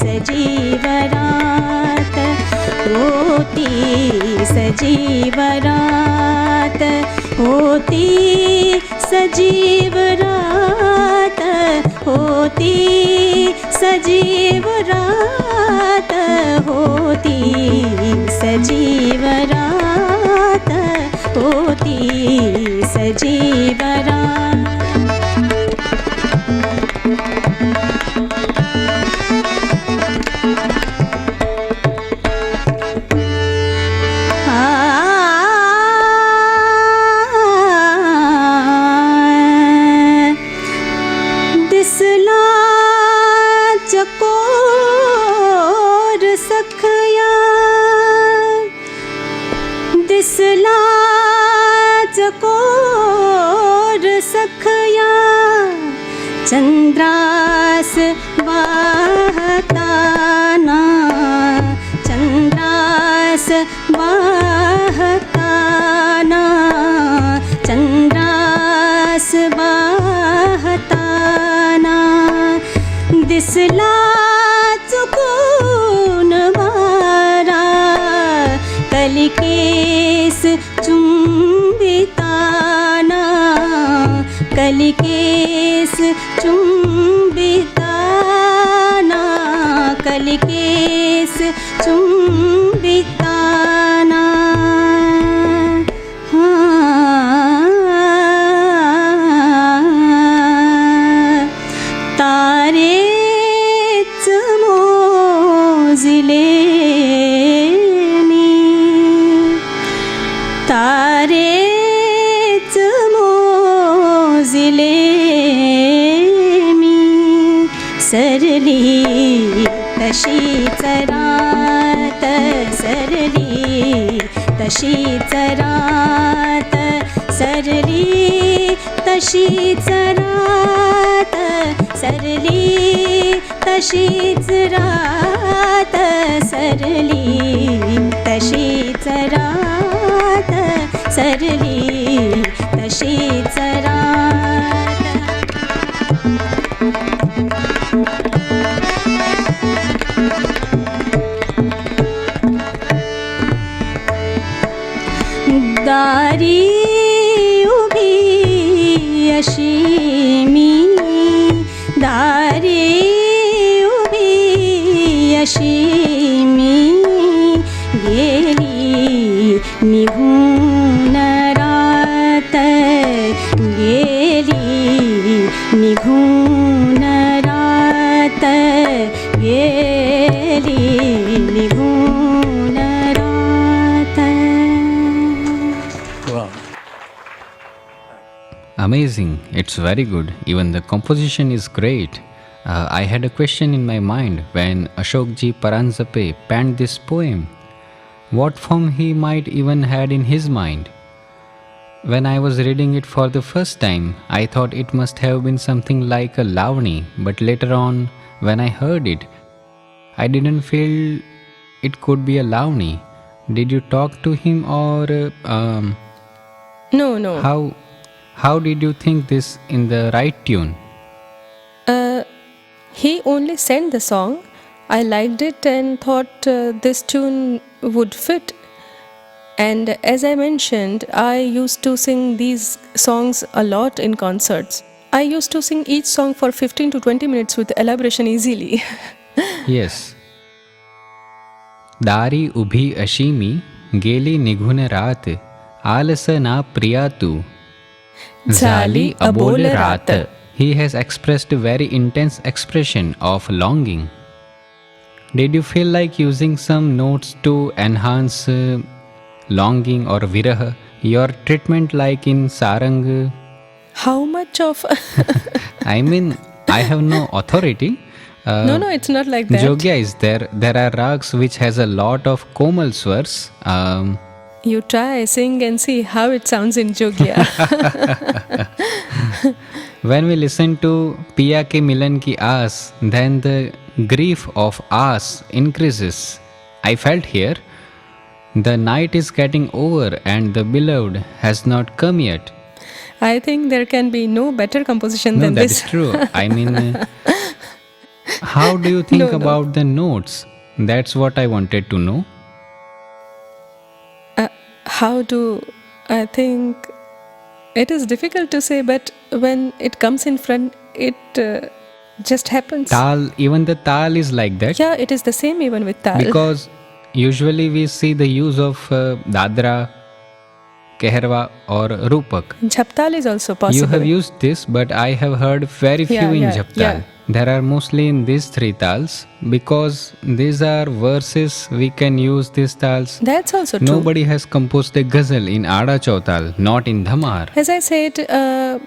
सजीव रात, होती सजीव रात, होती सजीव रात, होती सजीव रात, होती सजीव रात, होती सजीव रात। दिसला चकोर सखया, दिसला चकोर सखया, चंद्रास वाहताना, चंद्रास वाहताना, चंद्रास वाहताना, दिसला चुकून मारा, कलिकेस चुंबिताना, कलिकेस चुंबिताना, कलिकेस चुंबिताना। तारेच मोजिले मी, तारेच मोजिले मी, सरली तशीच रात, सरली तशीच रात, सरली तशीच रात, सरली तशीच रात, सरली तशीच रात, सरली तशीच रात। दारी उभी अशी मी, दारी उभी अशी मी, गेली निघून रात, गेली निघून रात, गेली निघून रात। Amazing, it's very good. Even the composition is great. I had a question in my mind when Ashokji Paranjape penned this poem. What form he might even had in his mind? When I was reading it for the first time, I thought it must have been something like a lavani, but later on, when I heard it, I didn't feel it could be a lavani. Did you talk to him or No, no. How did you think this in the right tune? He only sent the song. I liked it and thought this tune would fit. And as I mentioned, I used to sing these songs a lot in concerts. I used to sing each song for 15 to 20 minutes with elaboration easily. Yes. दारी उभी अशीमी गेली निघून रात, आलस ना प्रिया तू झाली अबोल रात. He has expressed a very intense expression of longing. Did you feel like using some notes to enhance longing or viraha? Your treatment like in sarang? How much of... I mean, I have no authority. No, it's not like that. Jogya is there. There are rags which has a lot of komal swars. You try, sing and see how it sounds in Jogya. When we listen to Piya ke Milan ki aas, then the grief of aas increases. I felt here, the night is getting over and the beloved has not come yet. I think there can be no better composition No, than that this. is true. I mean, how do you think No. about the notes? That's what I wanted to know. How to, I think it is difficult to say, but when it comes in front, it just happens. Tal, even the tal is like that. Yeah, it is the same even with Tal. Because usually we see the use of Dadra, Keherwa or Rupak. Jhaptal is also possible. You have used this, but I have heard very few in Jhaptal. yeah. There are mostly in these three tals because these are verses we can use these tals. That's also true. Nobody has composed a ghazal in Ada Chautal, not in Dhamar. As I said, the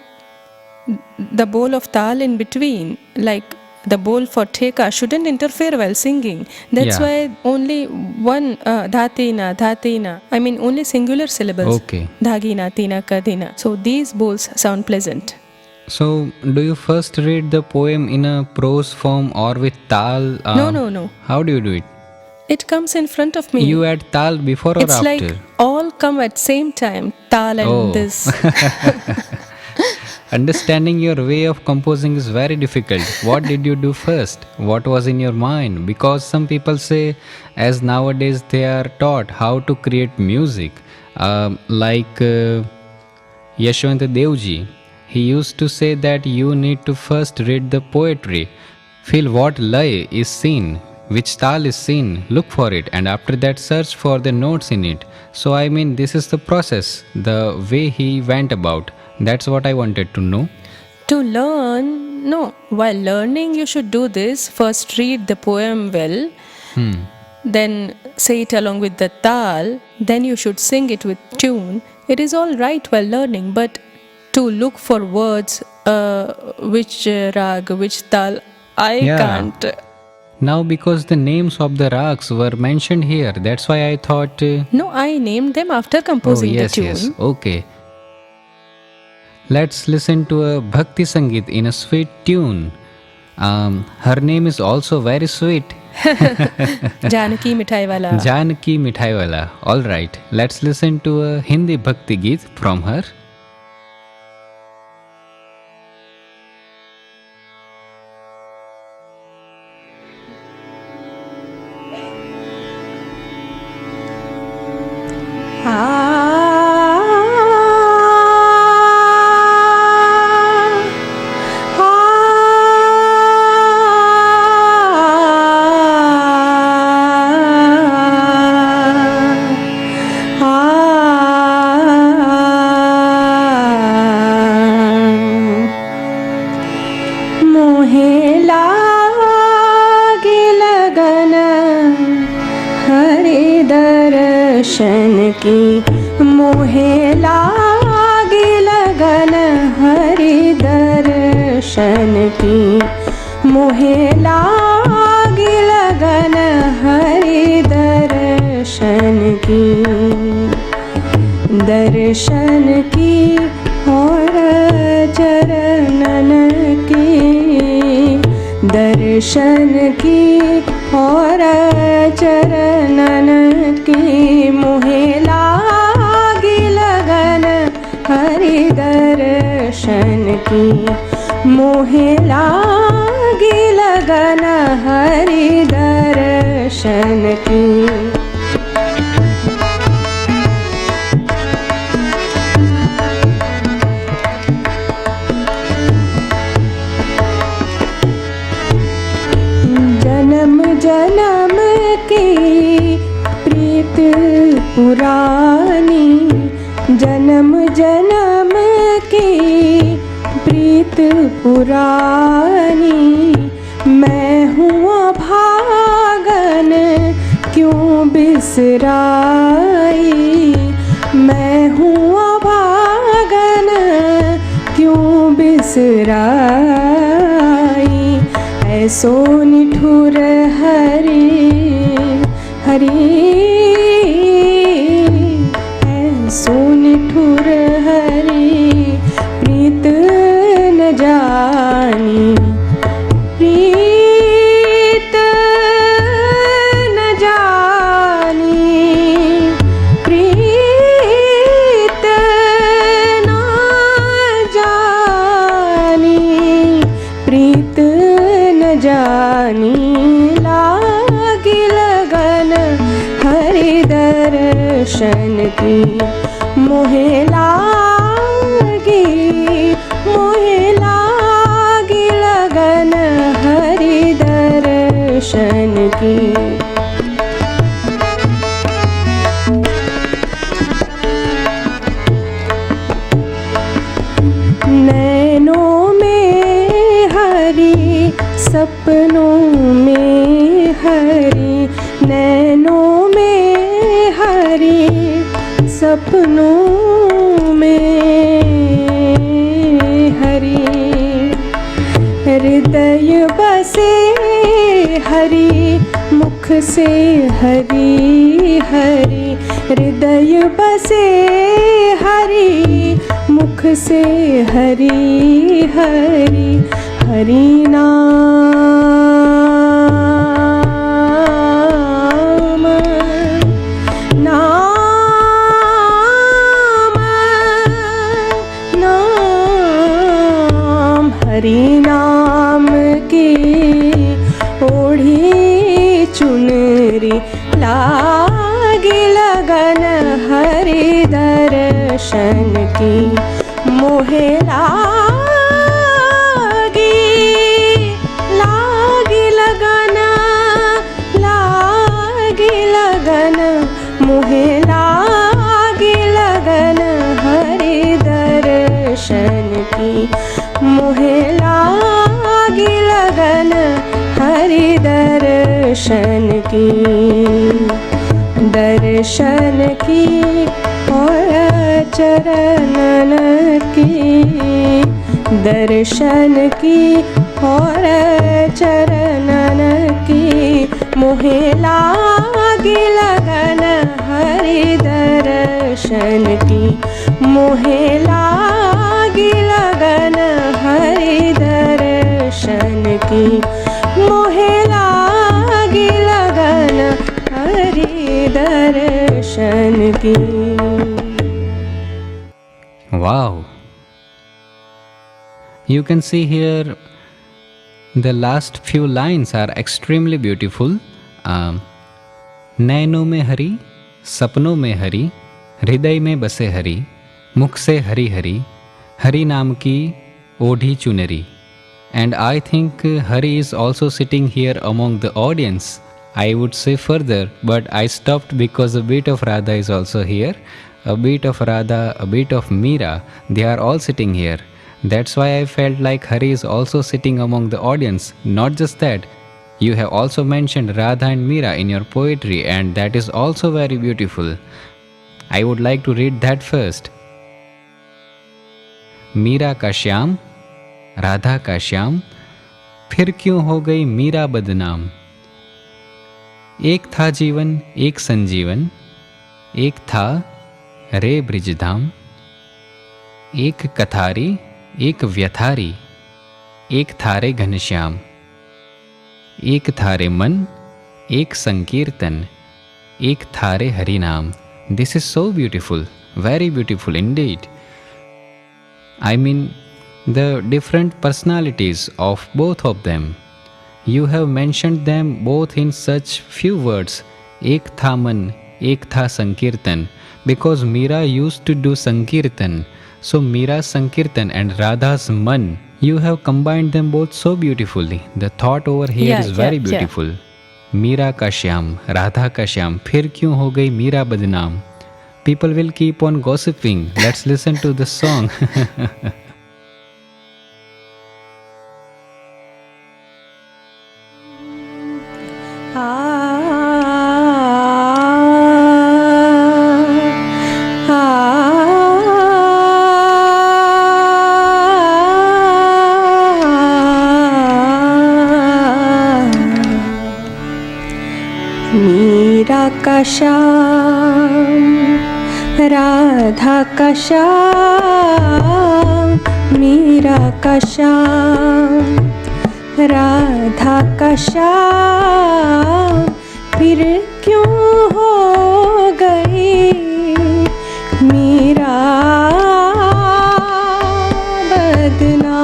bowl of Tal in between, like the bowl for Theka, shouldn't interfere while singing. That's why only one dhatina, I mean only singular syllables. Okay. Dhagina, tina, kadina. So these bowls sound pleasant. So, do you first read the poem in a prose form or with tal? No. How do you do it? It comes in front of me. You add tal before or it's after? like all come at same time. Tal and this. Understanding your way of composing is very difficult. What did you do first? What was in your mind? Because some people say, as nowadays they are taught how to create music, like Yashwant Devji. He used to say that you need to first read the poetry, feel what lay is seen, which tal is seen, look for it, and after that search for the notes in it. So I mean, this is the process, the way he went about. That's what I wanted to know. To learn, no. While learning, you should do this. First read the poem well, then say it along with the tal, then you should sing it with tune. It is all right while learning, but to look for words, which rag, which tal, I can't. Now because the names of the rags were mentioned here, that's why I thought... No, I named them after composing the tune. Yes, okay. Let's listen to a Bhakti Sangeet in a sweet tune. Her name is also very sweet. Janaki Mithaiwala. Janaki Mithaiwala. Alright, let's listen to a Hindi Bhakti Geet from her. की मोहे लागे लगन हरि दर्शन की मोहे लागे लगन हरि दर्शन की और चरणन की दर्शन की और चरणन की मोहे लागे लगन हरि दर्शन की मोहे लागे लगन हरि दर्शन की जन्म की प्रीत पुरानी जन्म जन्म की प्रीत पुरानी मैं हूँ भागन क्यों बिसराई मैं हूँ भागन क्यों बिसराई ऐसो निठुर हरि हरि रानी लागी लगन हरि दर्शन की मोहे लागी लगन हरि दर्शन की। नैनों में हरि सपनों में हरि नैनों में हरि सपनों में हरि हृदय बसे हरि मुख से हरि हरि हृदय बसे हरि मुख से हरि हरि हरि नाम नाम नाम हरि नाम की ओढ़ी चुनरी लागी लगन हरि दर्शन की मोहे लागी लगन मोहे लागी लगन हरि दर्शन की मोहे लागी लगन हरि दर्शन की और चरणन की दर्शन की और चरणन की मोहे लागी लगन हरि दर्शन की मोहे लागी लगन हरि दर्शन की मोहे लागी लगन हरि दर्शन की। Wow! You can see here the last few lines are extremely beautiful. नैनों में हरि, सपनों में हरि, हृदय में बसे हरि, मुख से हरि हरि, हरि नाम की ओढ़ी चुनरी. And I think Hari is also sitting here among the audience. I would say further, but I stopped because a bit of Radha is also here. A bit of Radha, a bit of Meera, they are all sitting here. That's why I felt like Hari is also sitting among the audience. Not just that, you have also mentioned Radha and Meera in your poetry, and that is also very beautiful. I would like to read that first. Meera का श्याम, राधा का श्याम, फिर क्यों हो गई मीरा बदनाम। एक था जीवन एक संजीवन, एक था रे ब्रिजधाम। एक कथारी एक व्यथारी, एक थारे घनश्याम। एक थारे मन एक संकीर्तन, एक थारे हरिनाम। This is so beautiful, very beautiful indeed. I mean, the different personalities of both of them. You have mentioned them both in such few words. Ek tha man, ek tha sankirtan. Because Meera used to do sankirtan. So Meera's sankirtan and Radha's man, you have combined them both so beautifully. The thought over here is very beautiful. Meera ka shyam, Radha ka shyam, phir kyun ho gayi Meera badnaam. People will keep on gossiping. Let's listen to the song. Meera का श्याम, राधा का श्याम, मीरा का श्याम, राधा का श्याम, फिर क्यों हो गई मीरा बदनाम।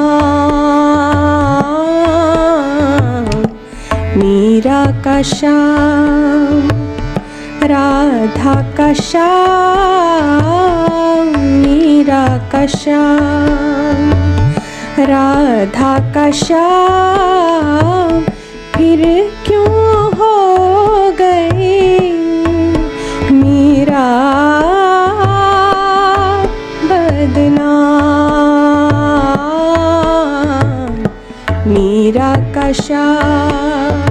का श्याम, राधा का श्याम, मीरा का श्याम, राधा का श्याम, फिर क्यों हो गई मीरा बदनाम, मीरा का श्याम।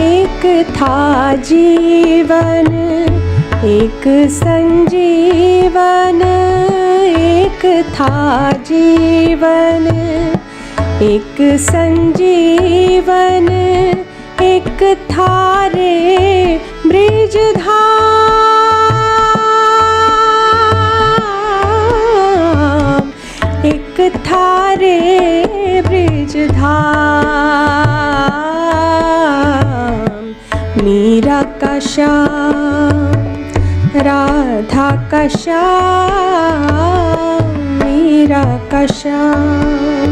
एक था जीवन एक संजीवन, एक था जीवन एक संजीवन, एक था रे ब्रिजधाम, एक था रे ब्रिजधाम, मीरा का श्याम, राधा का श्याम, मीरा का श्याम।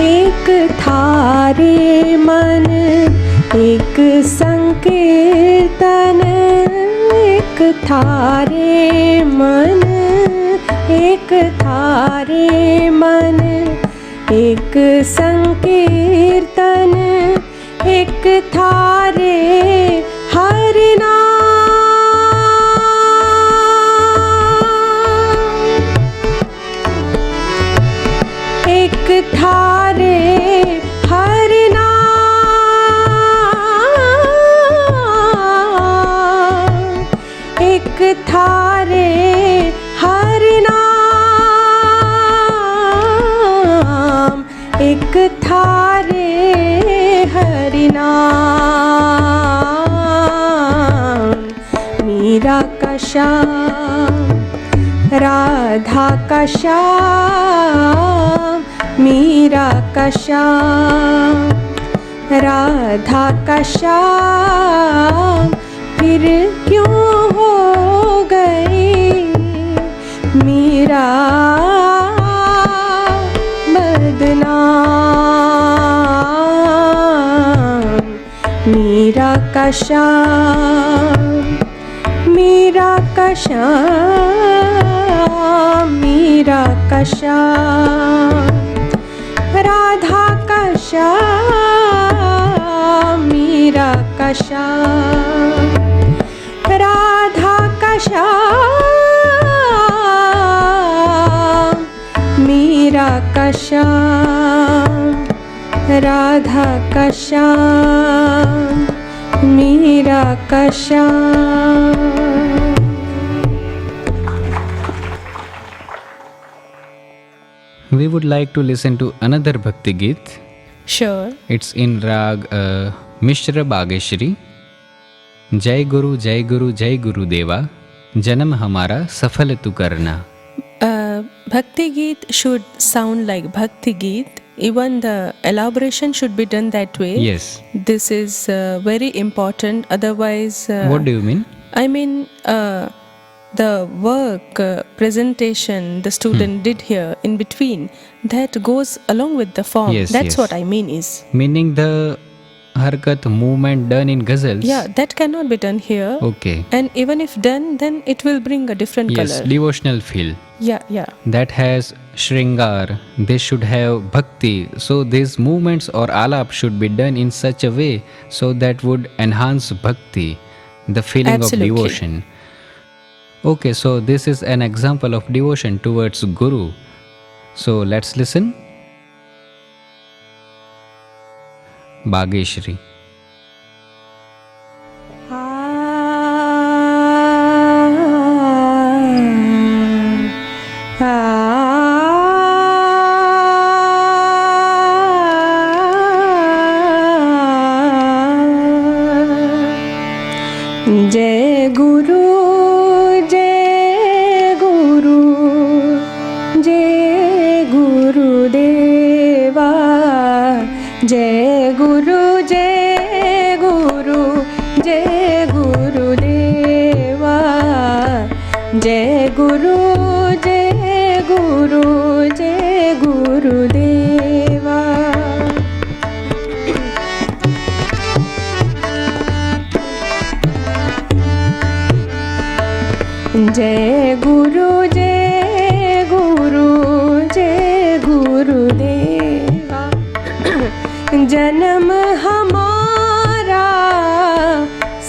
एक था रे मन एक संकीर्तन, एक था रे मन एक था रे मन, एक संकीर्तन, एक था रे हरि नाम, एक था रे हरि नाम, एक था रे हरि नाम, एक था रे हरि नाम, मीरा का श्याम, राधा का श्याम, मीरा का श्याम, राधा का श्याम, फिर क्यों हो गई मीरा बदनाम, मीरा का श्याम, मीरा का श्याम, मीरा का श्याम, राधा का श्याम, मीरा का श्याम, राधा का श्याम, मीरा का श्याम, राधा का श्याम, मीरा का Shyam. We would like to listen to another Bhakti Geet. Sure. It's in Rag Mishra Bhageshri. Jai Guru Jai Guru Deva, Janam Hamara Safal Tu Karna. Bhakti Geet should sound like Bhakti Geet. Even the elaboration should be done that way. Yes. This is very important. Otherwise, What do you mean? I mean, the work presentation the student did here in between, that goes along with the form. Yes, That's yes. what I mean is. Meaning the harkat movement done in ghazals. Yeah, that cannot be done here. Okay. And even if done, then it will bring a different Yes, color. devotional feel. Yeah. That has shringar. They should have bhakti. So these movements or alap should be done in such a way so that would enhance bhakti, the feeling Absolutely. of devotion. Okay, so this is an example of devotion towards Guru. So let's listen. Bhageshri. जय गुरु जय गुरु जय गुरुदेवा, जय गुरु जय जन्म हमारा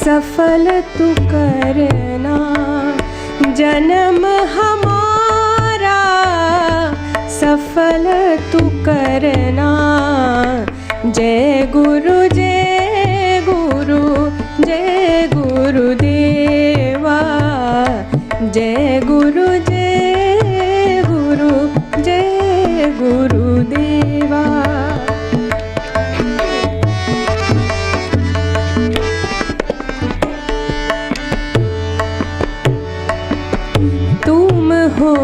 सफल तू करना, जन्म हमारा सफल तू करना। जय गुरु जय गुरु जय गुरुदेवा, जय गुरु जय गुरु जय गुरुदेवा। तुम हो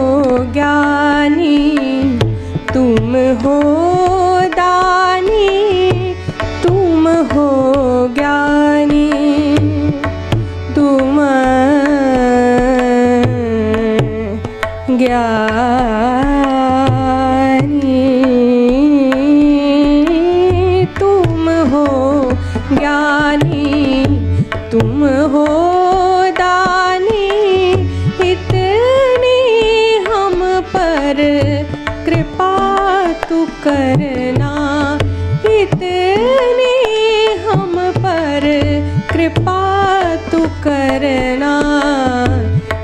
ज्ञानी, तुम हो दानी, तुम हो ज्ञानी, तुम ज्ञानी, तुम हो ज्ञानी, तुम हो दानी। इतनी हम पर कृपा तू करना, इतनी हम पर कृपा तू करना।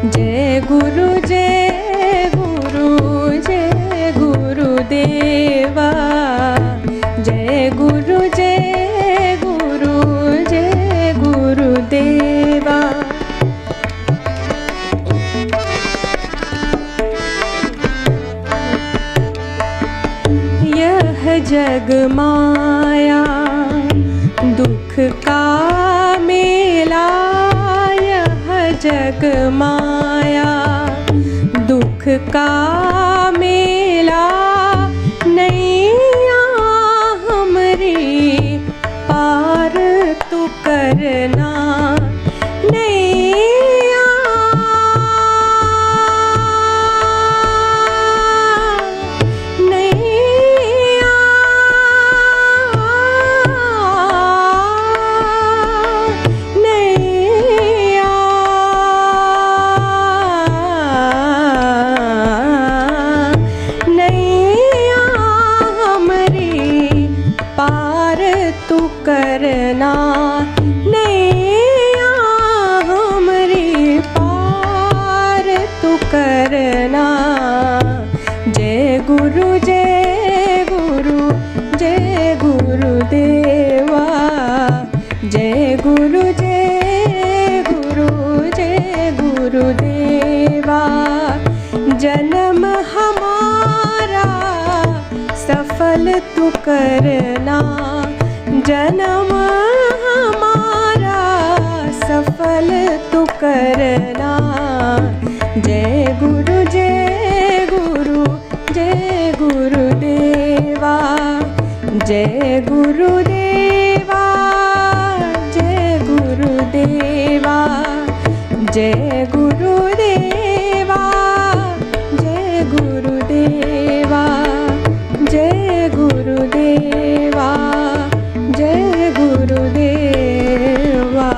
जय गुरु जय गुरु जय गुरुदेवा, जय गुरु जय गुरु जय गुरुदेवा। यह जग माया दुख का मेला, यह जग माया दुख का मेला। नैया हमरी पार तू करना, नैया नैया नैया नैया हमरी पार तू करना, नैया हमरी पार तू करना। जय गुरु जय गुरु जय गुरुदेवा, जय गुरु जय गुरु जय गुरुदेवा। जन्म हमारा सफल तू करना, जन्म हमारा सफल तू करना। जय गुरु जय गुरु जय गुरुदेवा, जय गुरुदेवा जय गुरुदेवा, जय गुरुदेवा जय गुरुदेवा, जय गुरुदेवा जय गुरुदेवा।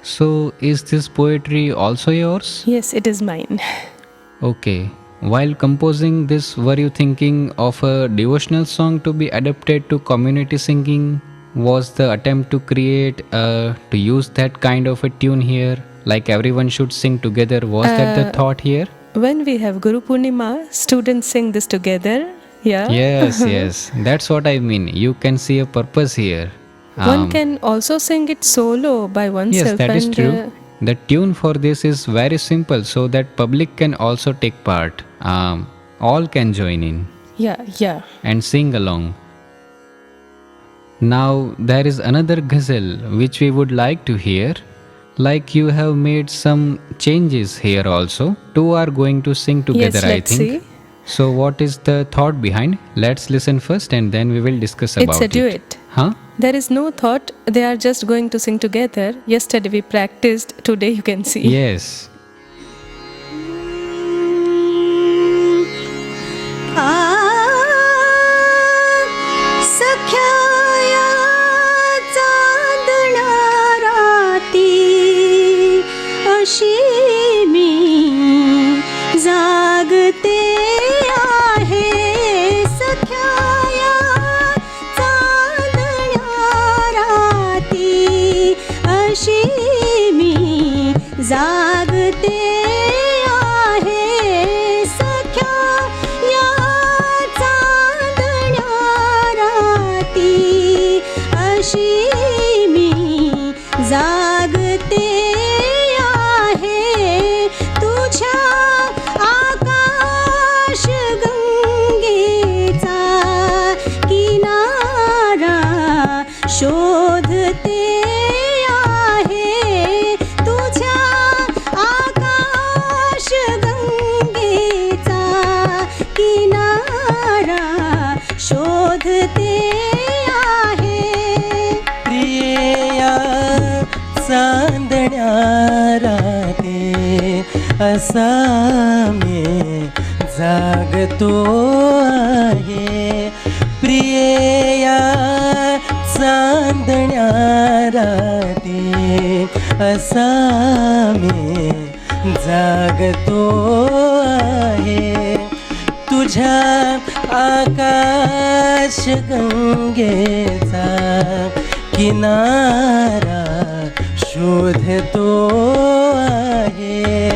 So, is this poetry also yours? Yes, it is mine. Okay. While composing this, were you thinking of a devotional song to be adapted to community singing? Was the attempt to create, to use that kind of a tune here, like everyone should sing together? Was that the thought here? When we have Guru Purnima, students sing this together. Yeah. Yes, yes. That's what I mean. You can see a purpose here. One can also sing it solo by oneself. Yes, that is true. The tune for this is very simple, so that public can also take part. All can join in. Yeah. And sing along. Now there is another ghazal which we would like to hear. Like you have made some changes here also. Two are going to sing together, Yes, I let's think. see. So what is the thought behind? Let's listen first and then we will discuss about it. It's a duet. Huh? There is no thought. They are just going to sing together. Yesterday we practiced. Today you can see. Yes. सख्या चांदण्या राती अशी मी जागते आहे. जागते आहे सख्या या चांदण्या राती अशी मी जागते आहे तुझ्या आकाश गंगेचा किनारा शोधते आहे तुझ्या आकाश गंगेचा किनारा शोधते आहे प्रिया चांदण्या राते असा मी जागतो आहे प्रिया चांदण्या राते असा मी जागतो आहे तुझ्या आकाश गंगेचा किनारा शोधतो आहे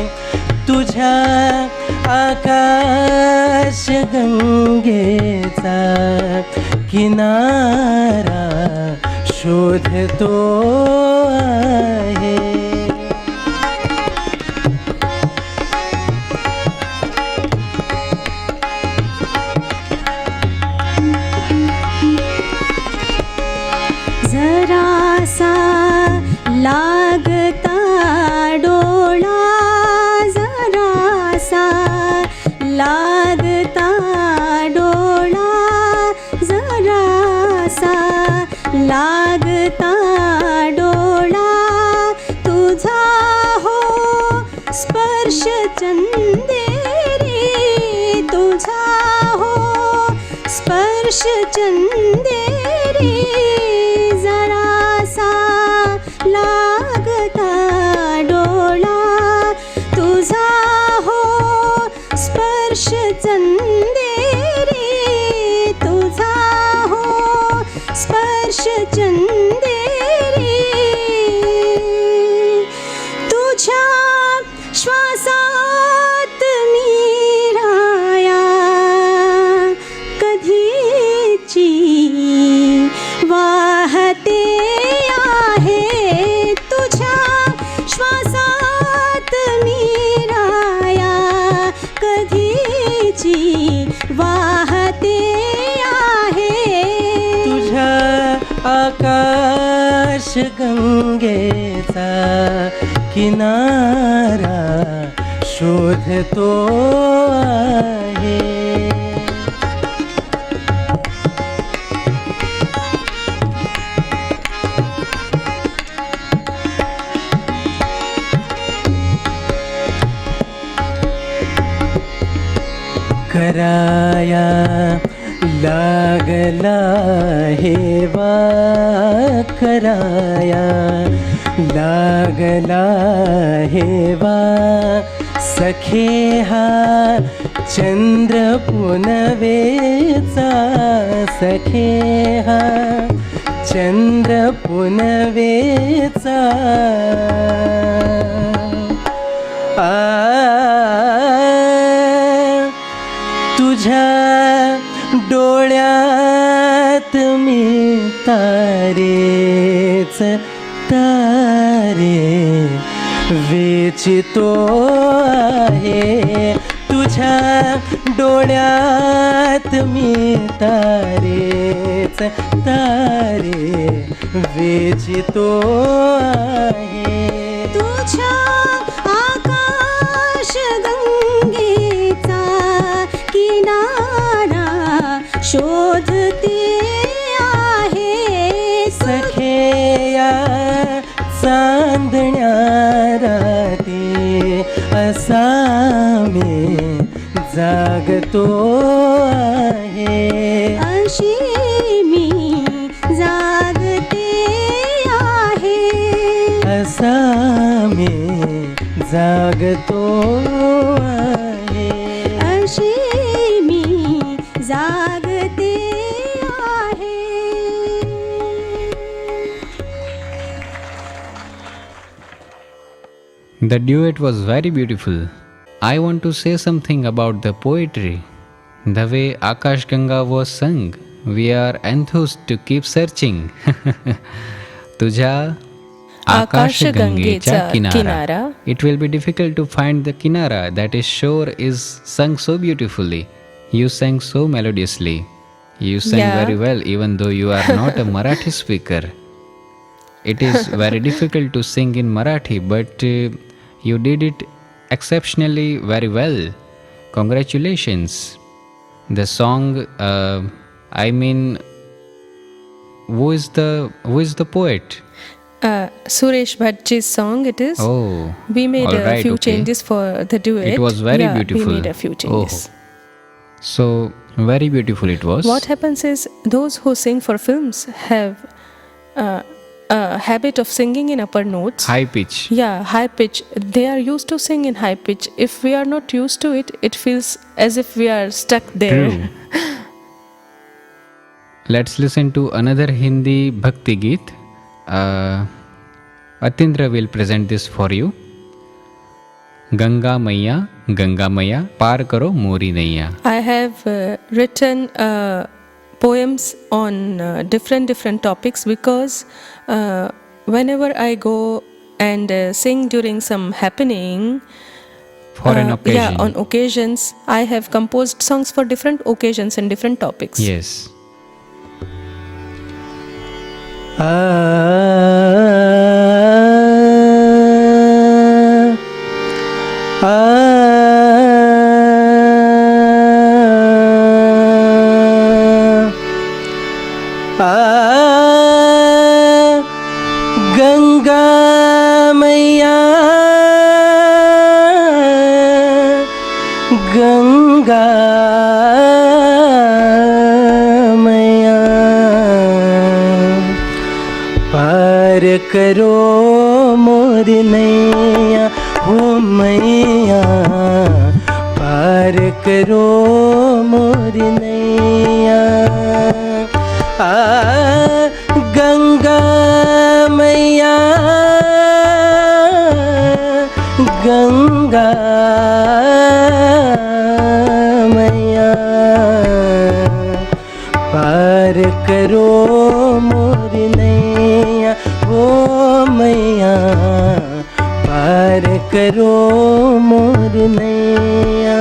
तुझ्या आकाश गंगेचा किनारा शोधतो आहे जरासा लागता डोळा जरासा लागता डोळा जरासा लागता डोळा तुझा हो स्पर्श चंदेरी तुझा हो स्पर्श चंदेरी जरासा लागता डोळा तुझा हो स्पर्श चंदेरी तुझा हो स्पर्श चंदेरी तुझ्या श्वासात मी राया कधीची वाहते आहे तुझ्या श्वासात मी राया कधीची वाहते आहे तुझ्या आकाश गंगेचा किनारा शोधतो आहे कराया लागला हेवा कराया लागला हेवा सखे हा चंद्र पुनवेचा सखे हा चंद्र पुनवेचा तुझ्या डोळ्यात मी तारेच तारे वेचितो आहे तुझ्या डोळ्यात मी तारेच तारे वेचितो आहे तुझ्या आकाश गंगेचा किनारा शोधते आहे सखेया चांदण्या राती असा मी जागतो आहे अशी मी जागते आहे असा मी जागतो आहे अशी मी जागते आहे The duet was very beautiful. I want to say something about the poetry. The way Akash Ganga was sung, we are enthused to keep searching. Tuja Akash Gangecha Kinara. It will be difficult to find the Kinara, that is shore, is sung so beautifully. You sang so melodiously. You sang very well, even though you are not a Marathi speaker. It is very difficult to sing in Marathi, but you did it exceptionally very well. Congratulations. The song, who is the poet? Suresh Bhatt's song it is. Oh, we made a few changes for the duet. It was very beautiful. We made a few changes. Oh. So very beautiful it was. What happens is those who sing for films have a habit of singing in upper notes. High pitch. Yeah, high pitch. They are used to sing in high pitch. If we are not used to it, it feels as if we are stuck there. True. Let's listen to another Hindi Bhakti Geet. Atindra will present this for you. Ganga Maya, Par Karo Mori Naiya. I have written poems on different topics because whenever I go and sing during some happening, for an occasion. Yeah, on occasions, I have composed songs for different occasions and different topics. Yes. Ganga मैया गंगा मैया पार करो मोर नैया हो मैया पार करो मोर नैया गंगा मैया गंगा मैया पार करो मोर नैया ओ मैया पार करो मोर नैया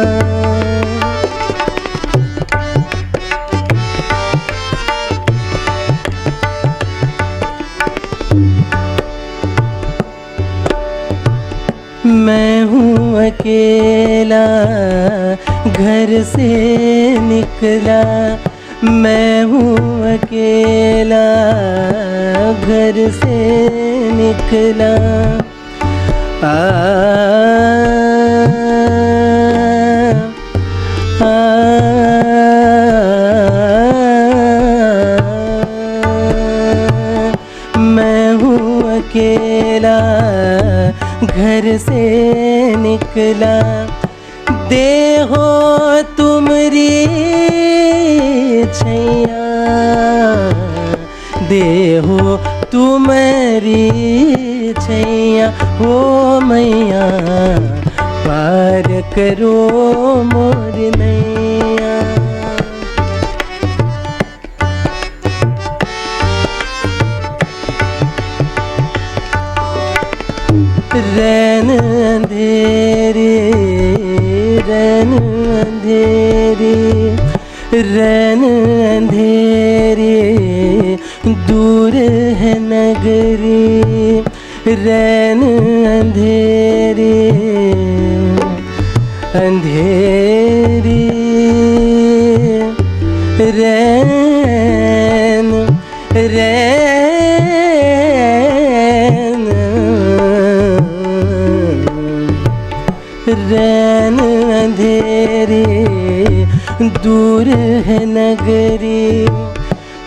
मैं हूँ अकेला घर से निकला मैं हूँ अकेला घर से निकला मैं हूँ अकेला घर से निकला देहो तुमरी छैया देहो तुमरी छैया हो मैया पार करो मोर नैया रैन अंधेरे रैन अंधेरे रैन अंधेरे दूर है नगरी रैन अंधेरे अंधेरी रैन रैन रैन अंधेरे दूर है नगरी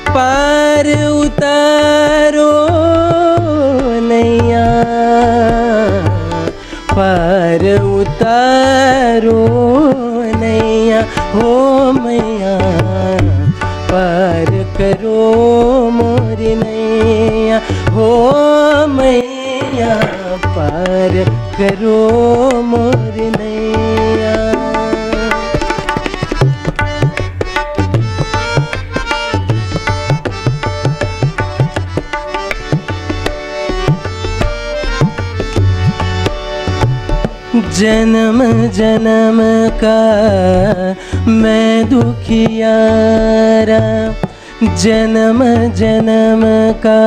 पार उतारो नैया पार उतारो नैया हो मैया पार करो मोर नैया हो मैया पार करो जन्म जन्म का मैं दुखियारा, जन्म जन्म का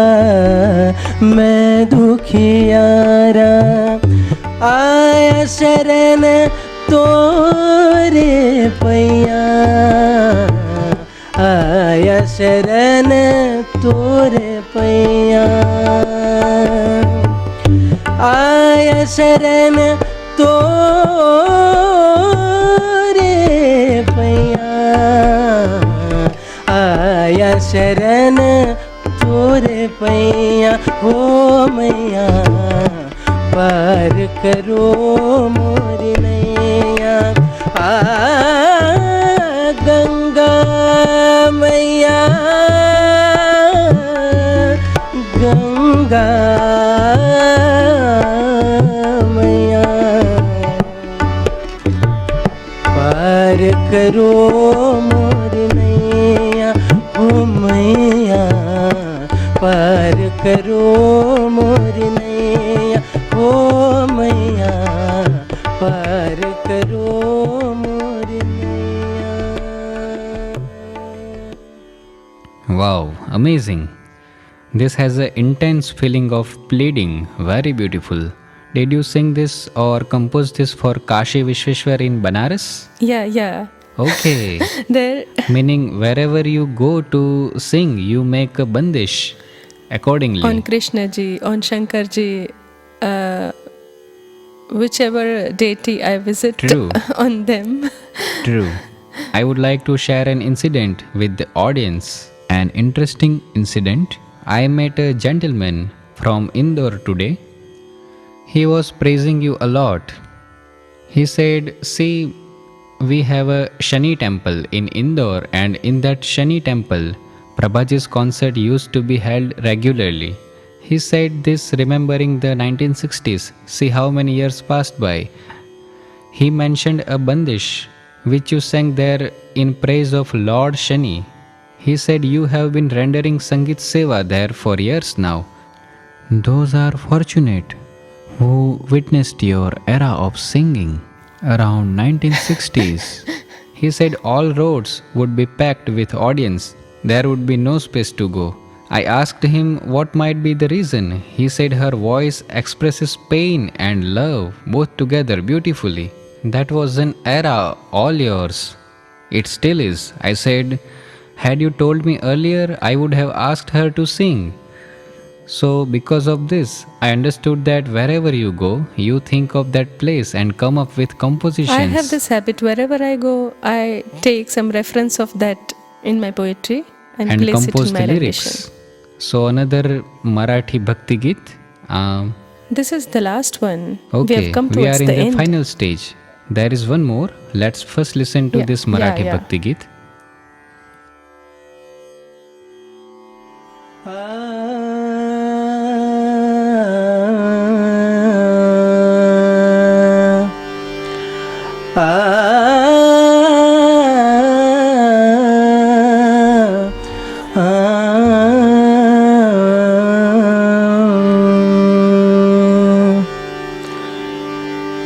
मैं दुखियारा, आया शरण तोरे पैया, आया शरण तोरे पैया, आया शरण तोरे पैया, आया शरण तोरे पैया। हो मैया पार करो मोरी नैया, गंगा मैया, गंगा मैया पार करो मोरी नैया, हो मैया पार करो मोरी नैया, हो मैया पार करो मोरी नैया। Wow, amazing. This has an intense feeling of pleading. Very beautiful. Did you sing this or compose this for Kashi Vishweshwar in Banaras? Yeah. Okay. There, Meaning wherever you go to sing, you make a bandish accordingly. on Krishna ji, on Shankar ji, whichever deity I visit True. on them. True. I would like to share an incident with the audience. An interesting incident. I met a gentleman from Indore today. He was praising you a lot. He said, see, we have a Shani temple in Indore, and in that Shani temple, Prabhaji's concert used to be held regularly. He said this remembering the 1960s. See how many years passed by. He mentioned a bandish which you sang there in praise of Lord Shani. He said you have been rendering Sangeet Seva there for years now. Those are fortunate who witnessed your era of singing around 1960s. He said all roads would be packed with audience. There would be no space to go. I asked him what might be the reason. He said her voice expresses pain and love both together beautifully. That was an era all yours. It still is. I said, had you told me earlier, I would have asked her to sing. So because of this, I understood that wherever you go, you think of that place and come up with compositions. I have this habit, wherever I go, I take some reference of that in my poetry and place it compose in my the lyrics. rendition. So another Marathi Bhakti Geet. This is the last one. Okay, We have come we towards are in the the end. final stage. There is one more. Let's first listen to Yeah, this Marathi yeah. Bhakti Geet.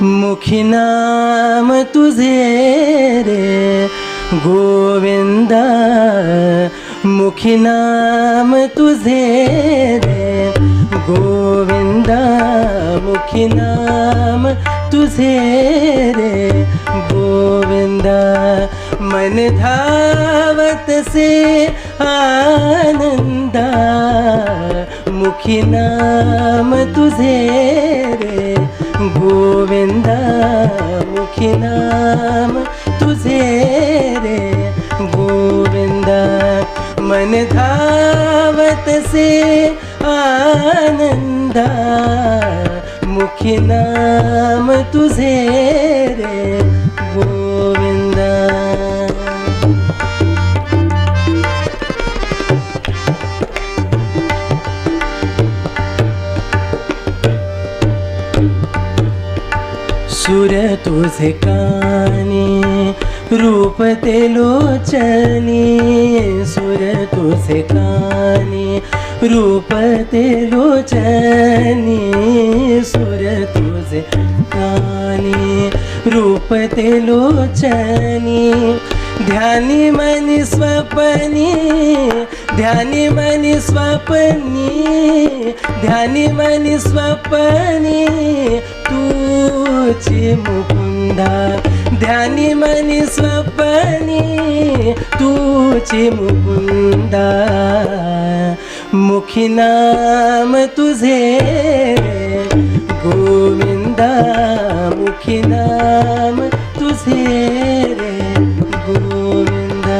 मुखी नाम तुझे रे गोविंदा, मुखी नाम तुझे रे गोविंदा, मुखी नाम तुझे रे गोविंदा, मन धावत से आनंदा, मुखी नाम तुझे रे गोविंदा, मुखी नाम तुझे रे गोविंदा, मन धावत से आनंदा, मुखी नाम तुझे रे गोविंदा। सुर तुझे कानी रूप ते लोचनी, सुर तुझे कानी रूप ते लोचनी सुर तुझे कानी रूप ते लोचनी ध्यानी मनी स्वप्नी ध्यानी मनी स्वप्नी ध्यानी मनी स्वप्नी तुझी मुकुंदा ध्यानी मनी स्वप्नी तुझी मुकुंदा मुखी नाम तुझे गोविंदा मुखी नाम तुझे रे गोविंदा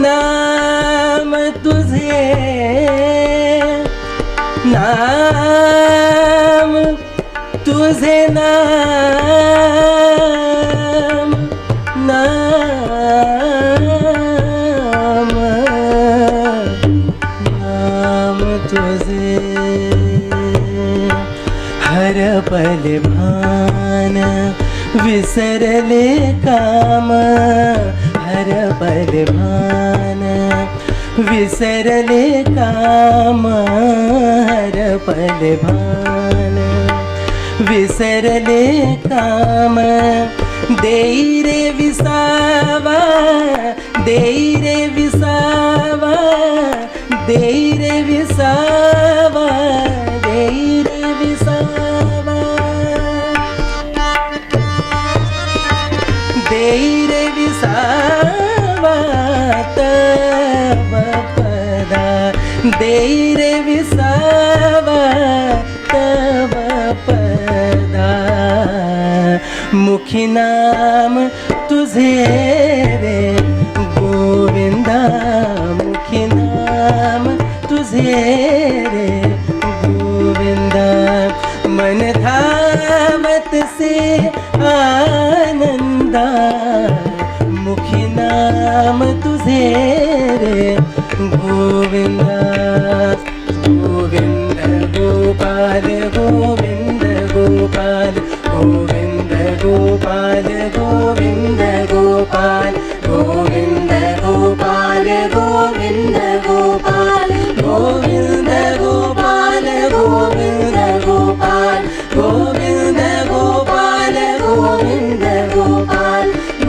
नाम तुझे नाम तुझे नाम नाम नाम तुझे हर पल भान विसरले काम हर पल भान विसरले काम हर पल भान विसरले काम देई रे विसावा देई रे विसावा देई रे विसावा देई रे विसावा देई रे विसावा तव पदा देई रे विसावा तव पदा मुखी नाम तुझे रे गोविंदा मुखी नाम तुझे रे गोविंदा मन धावत से आनंदा मुखी नाम तुझे रे गोविंदा गोविंद गोपाल गोविंद गोपाल गोविंद गोपाल गोविंद गोपाल गोविंद गोपाल गोविंद गोपाल गोविंद गोपाल गोविंद गोपाल गोविंद गोपाल गोविंद गोपाल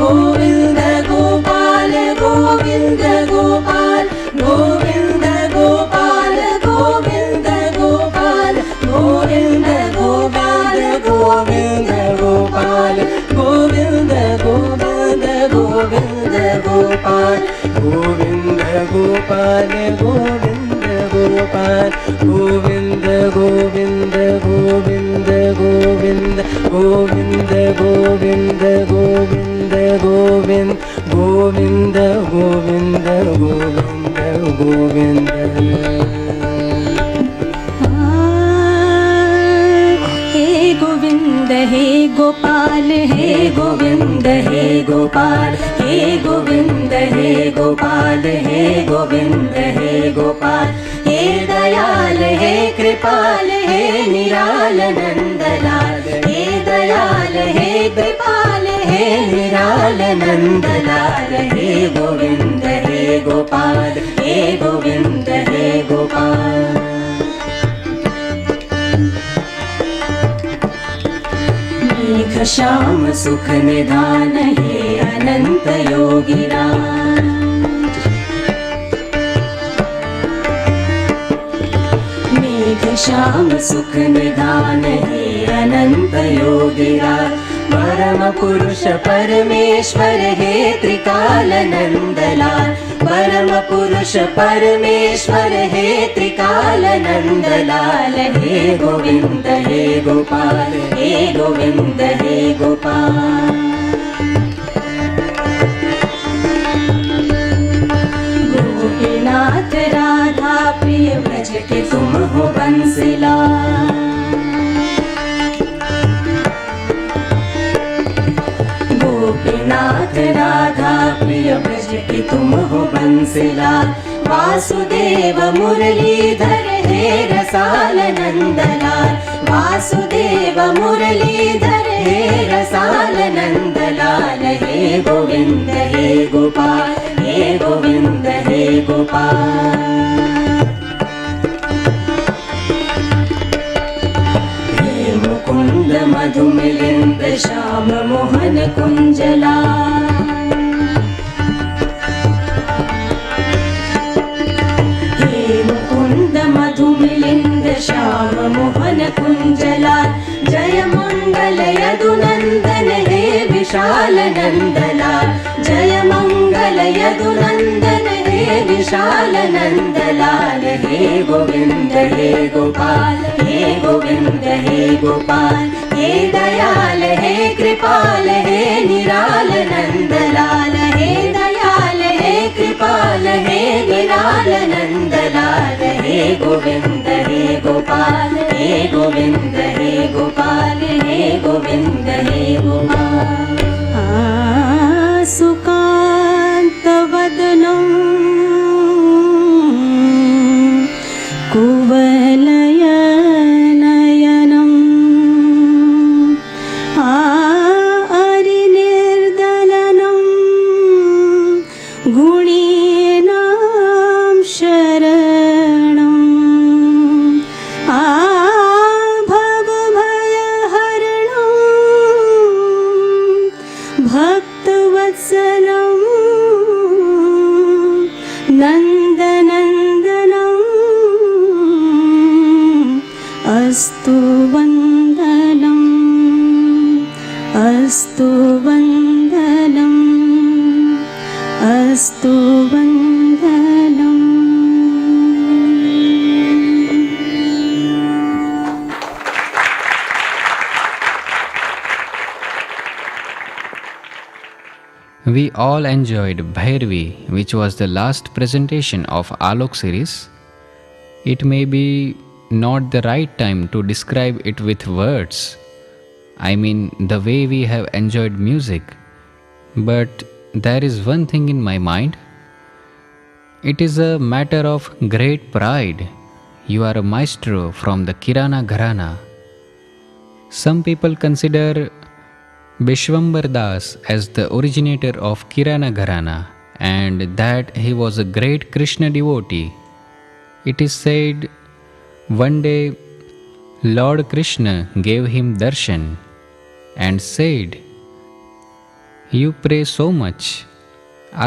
गोविंद गोपाल गोविंद गोपाल गोविंद गोपाल गोविंद गोपाल गोविंद गोपाल गोविंद गोपाल गोविंद गोविंद गोविंद गोपाल गोविंद गोपाल गोविंद गोपाल गोविंद गोविंद गोविंद गोविंद गोविंद गोविंद गोविंद गोविंद गोविंद गोविंद गोविंद गोविंद हे गोविंद हे गोपाल हे गोविंद हे गोपाल हे गोविंद हे गोपाल हे गोविंद हे गोपाल हे दयाल हे कृपाल हे निराल नंदलाल हे दयाल हे कृपाल हे निराल नंदलाल हे गोविंद हे गोपाल हे गोविंद हे गोपाल मेघ श्याम सुख निधान हे अनंत योगिराज मेघ श्याम सुख निधान हे अनंत योगिराज परम पुरुष परमेश्वर हे त्रिकाल नंदलाल परम पुरुष परमेश्वर हे त्रिकाल नंदलाल हे गोविंद हे गोपाल हे गोविंद हे गोपाल गोपीनाथ राधा प्रिय ब्रज के तुम हो बंसीलाल गोपीनाथ राधा प्रिय ब्रज के तुम हो बंसीलाल वासुदेव मुरलीधर हे रसाल नंदलाल वासुदेव मुरलीधर हे रसाल नंदलाल हे गोविंद हे गोपाल हे गोविंद हे गोपाल मुकुंद मधुमिलिंद श्याम मोहन कुंजला हे मुकुंद मधुमिलिंद श्याम मोहन कुंजला जय मंगल यदुनंदन हे विशाल नंदलाल जय मंगल यदुनंदन हे विशाल नंदलाल हे गोविंद हे गोपाल हे गोविंद हे गोपाल हे दयाल हे कृपाल हे निराल नंदलाल हे दयाल हे कृपाल हे निराल नंदलाल हे गोविंद हे गोपाल हे गोविंद हे गोपाल हे गोविंद हे गोपाल सुकांत वदनं कुवलय नयनं अरिनिर्दलनं गुणीनां शरणं भवभयहरणं भक्तवत्सलं नन्दनन्दनम् अस्तु वन्दनम् अस्तु वन्दनम् अस्तु वन्दनम् We all enjoyed Bhairavi, which was the last presentation of Aalok series. It may be not the right time to describe it with words. I mean, the way we have enjoyed music. But there is one thing in my mind. It is a matter of great pride. You are a maestro from the Kirana Gharana. Some people consider Vishwambar Das as the originator of Kirana Gharana and that he was a great Krishna devotee. It is said one day Lord Krishna gave him darshan and said, "You pray so much,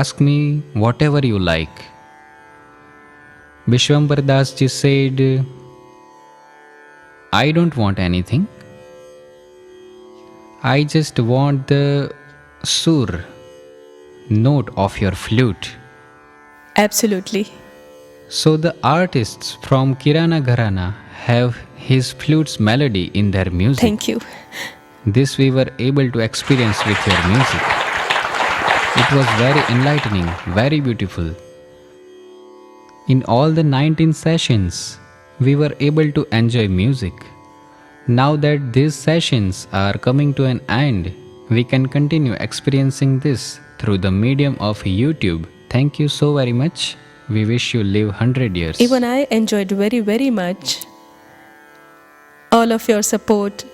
ask me whatever you like." Vishwambar Das ji said, "I don't want anything. I just want the sur note of your flute." Absolutely. So the artists from Kirana Gharana have his flute's melody in their music. Thank you. This we were able to experience with your music. It was very enlightening, very beautiful. In all the 19 sessions, we were able to enjoy music. Now that these sessions are coming to an end, we can continue experiencing this through the medium of YouTube. Thank you so very much. We wish you live 100 years. Even I enjoyed very, very much all of your support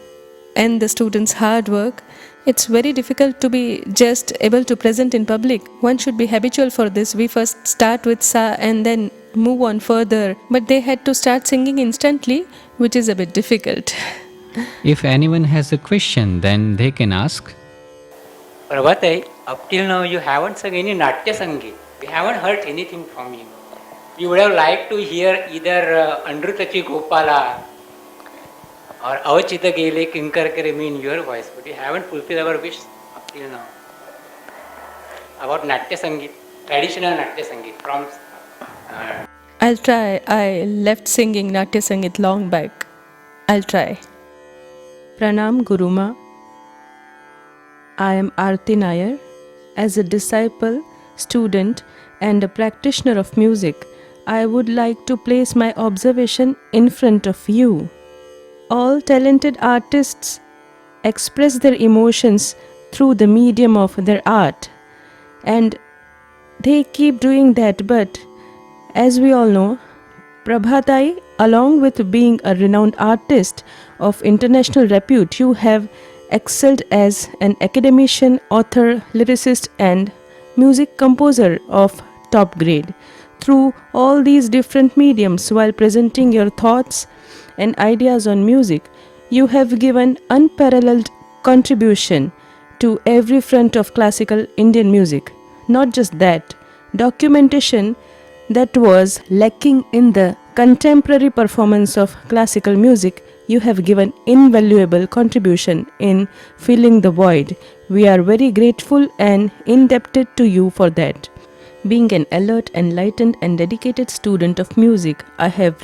and the students' hard work. It's very difficult to be just able to present in public. One should be habitual for this. We first start with Sa and then move on further. But they had to start singing instantly, which is a bit difficult. If anyone has a question, then they can ask. Prabha Atre, up till now you haven't sung any Natya Sangeet. We haven't heard anything from you. We would have liked to hear either Andrutachi Gopala or Avachita Gele Kinkar Karemi in your voice, but we haven't fulfilled our wish up till now. About Natya Sangeet, traditional Natya Sangeet from... I'll try. I left singing Natya Sangeet long back. I'll try. Pranam Guruma. I am Aarti Nair. As a disciple, student and a practitioner of music, I would like to place my observation in front of you. All talented artists express their emotions through the medium of their art, and they keep doing that, but As we all know, Prabha Atre, along with being a renowned artist of international repute, you have excelled as an academician, author, lyricist, and music composer of top grade. Through all these different mediums, while presenting your thoughts and ideas on music, you have given unparalleled contribution to every front of classical Indian music. Not just that, documentation that was lacking in the contemporary performance of classical music, you have given invaluable contribution in filling the void. We are very grateful and indebted to you for that. Being an alert, enlightened, and dedicated student of music, I have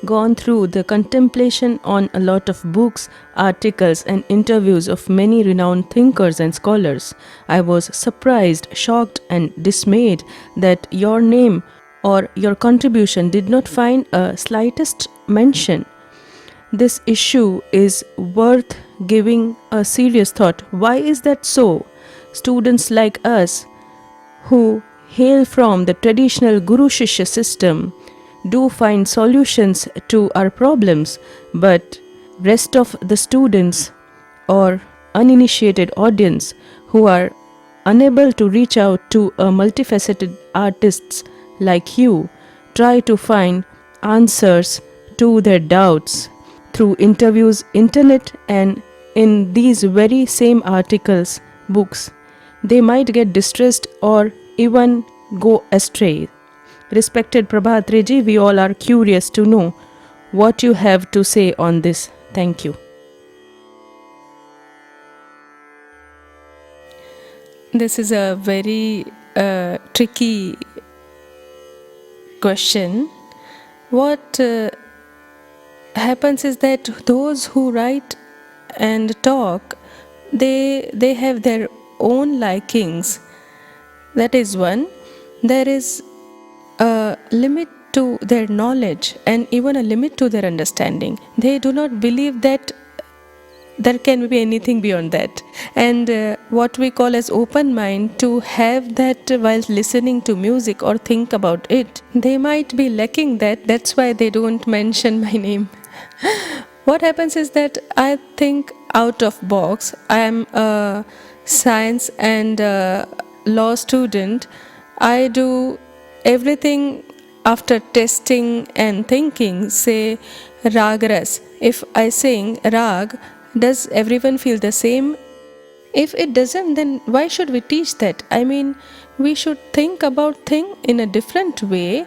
gone through the contemplation on a lot of books, articles, and interviews of many renowned thinkers and scholars. I was surprised, shocked, and dismayed that your name or your contribution did not find a slightest mention. This issue is worth giving a serious thought. Why is that so? Students like us, who hail from the traditional Guru Shishya system, do find solutions to our problems, but rest of the students or uninitiated audience who are unable to reach out to a multifaceted artists like you try to find answers to their doubts through interviews, internet, and in these very same articles, books. They might get distressed or even go astray. Respected Prabha Atre ji, we all are curious to know what you have to say on this. Thank you. This is a very tricky question. What happens is that those who write and talk, they have their own likings. That is one. There is a limit to their knowledge and even a limit to their understanding. They do not believe that there can be anything beyond that. And what we call as open mind, to have that while listening to music or think about it, they might be lacking that. That's why they don't mention my name. What happens is that I think out of box. I am a science and law student. I do everything after testing and thinking. Say rag ras. If I sing rag, does everyone feel the same? If it doesn't, then why should we teach that? I mean, we should think about thing in a different way,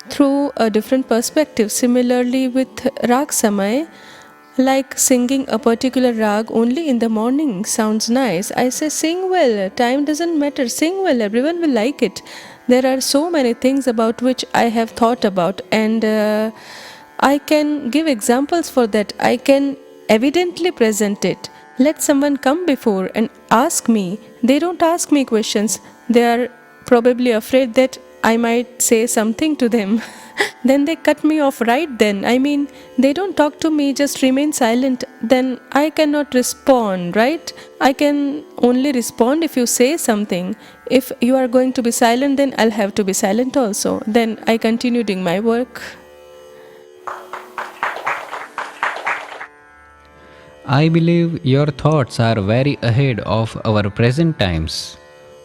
through a different perspective. Similarly with rag samay, like singing a particular rag only in the morning sounds nice. I say sing well, time doesn't matter, sing well, everyone will like it. There are so many things about which I have thought about, and I can give examples for that. I can evidently present it. Let someone come before and ask me. They don't ask me questions. They are probably afraid that I might say something to them. Then they cut me off right then. I mean, they don't talk to me, just remain silent. Then I cannot respond, right? I can only respond if you say something. If you are going to be silent, then I'll have to be silent also. Then I continue doing my work. I believe your thoughts are very ahead of our present times.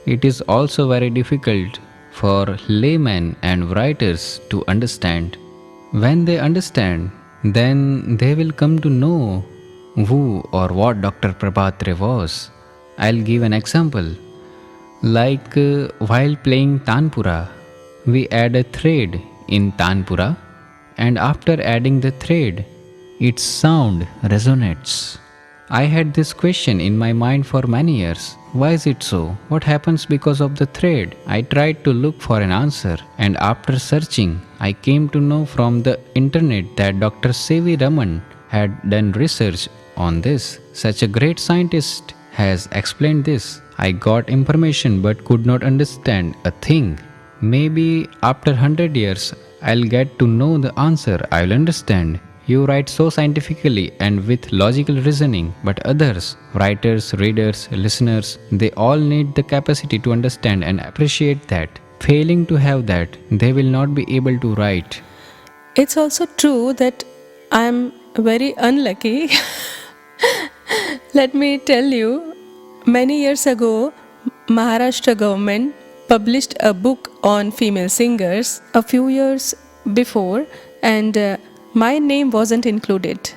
It is also very difficult for laymen and writers to understand. When they understand, then they will come to know who or what Dr. Prabha Atre was. I'll give an example. Like while playing Tanpura, we add a thread in Tanpura, and after adding the thread, its sound resonates. I had this question in my mind for many years. Why is it so? What happens because of the thread? I tried to look for an answer, and after searching, I came to know from the internet that Dr. Raman had done research on this. Such a great scientist has explained this. I got information but could not understand a thing. Maybe after 100 years, I'll get to know the answer. I'll understand. You write so scientifically and with logical reasoning, but others, writers, readers, listeners, they all need the capacity to understand and appreciate that. Failing to have that, they will not be able to write. It's also true that I'm very unlucky. Let me tell you, many years ago, Maharashtra government published a book on female singers a few years before, and my name wasn't included.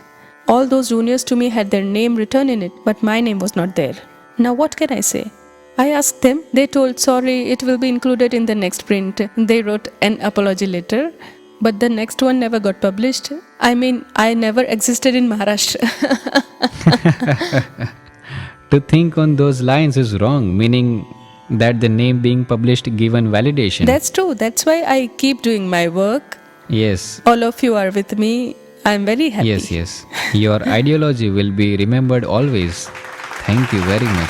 All those juniors to me had their name written in it, but my name was not there. Now what can I say? I asked them, they told sorry, it will be included in the next print. They wrote an apology letter, but the next one never got published. I mean, I never existed in Maharashtra. To think on those lines is wrong, meaning that the name being published given validation. That's true. That's why I keep doing my work. Yes. All of you are with me. I'm very happy. Yes. Your ideology will be remembered always. Thank you very much.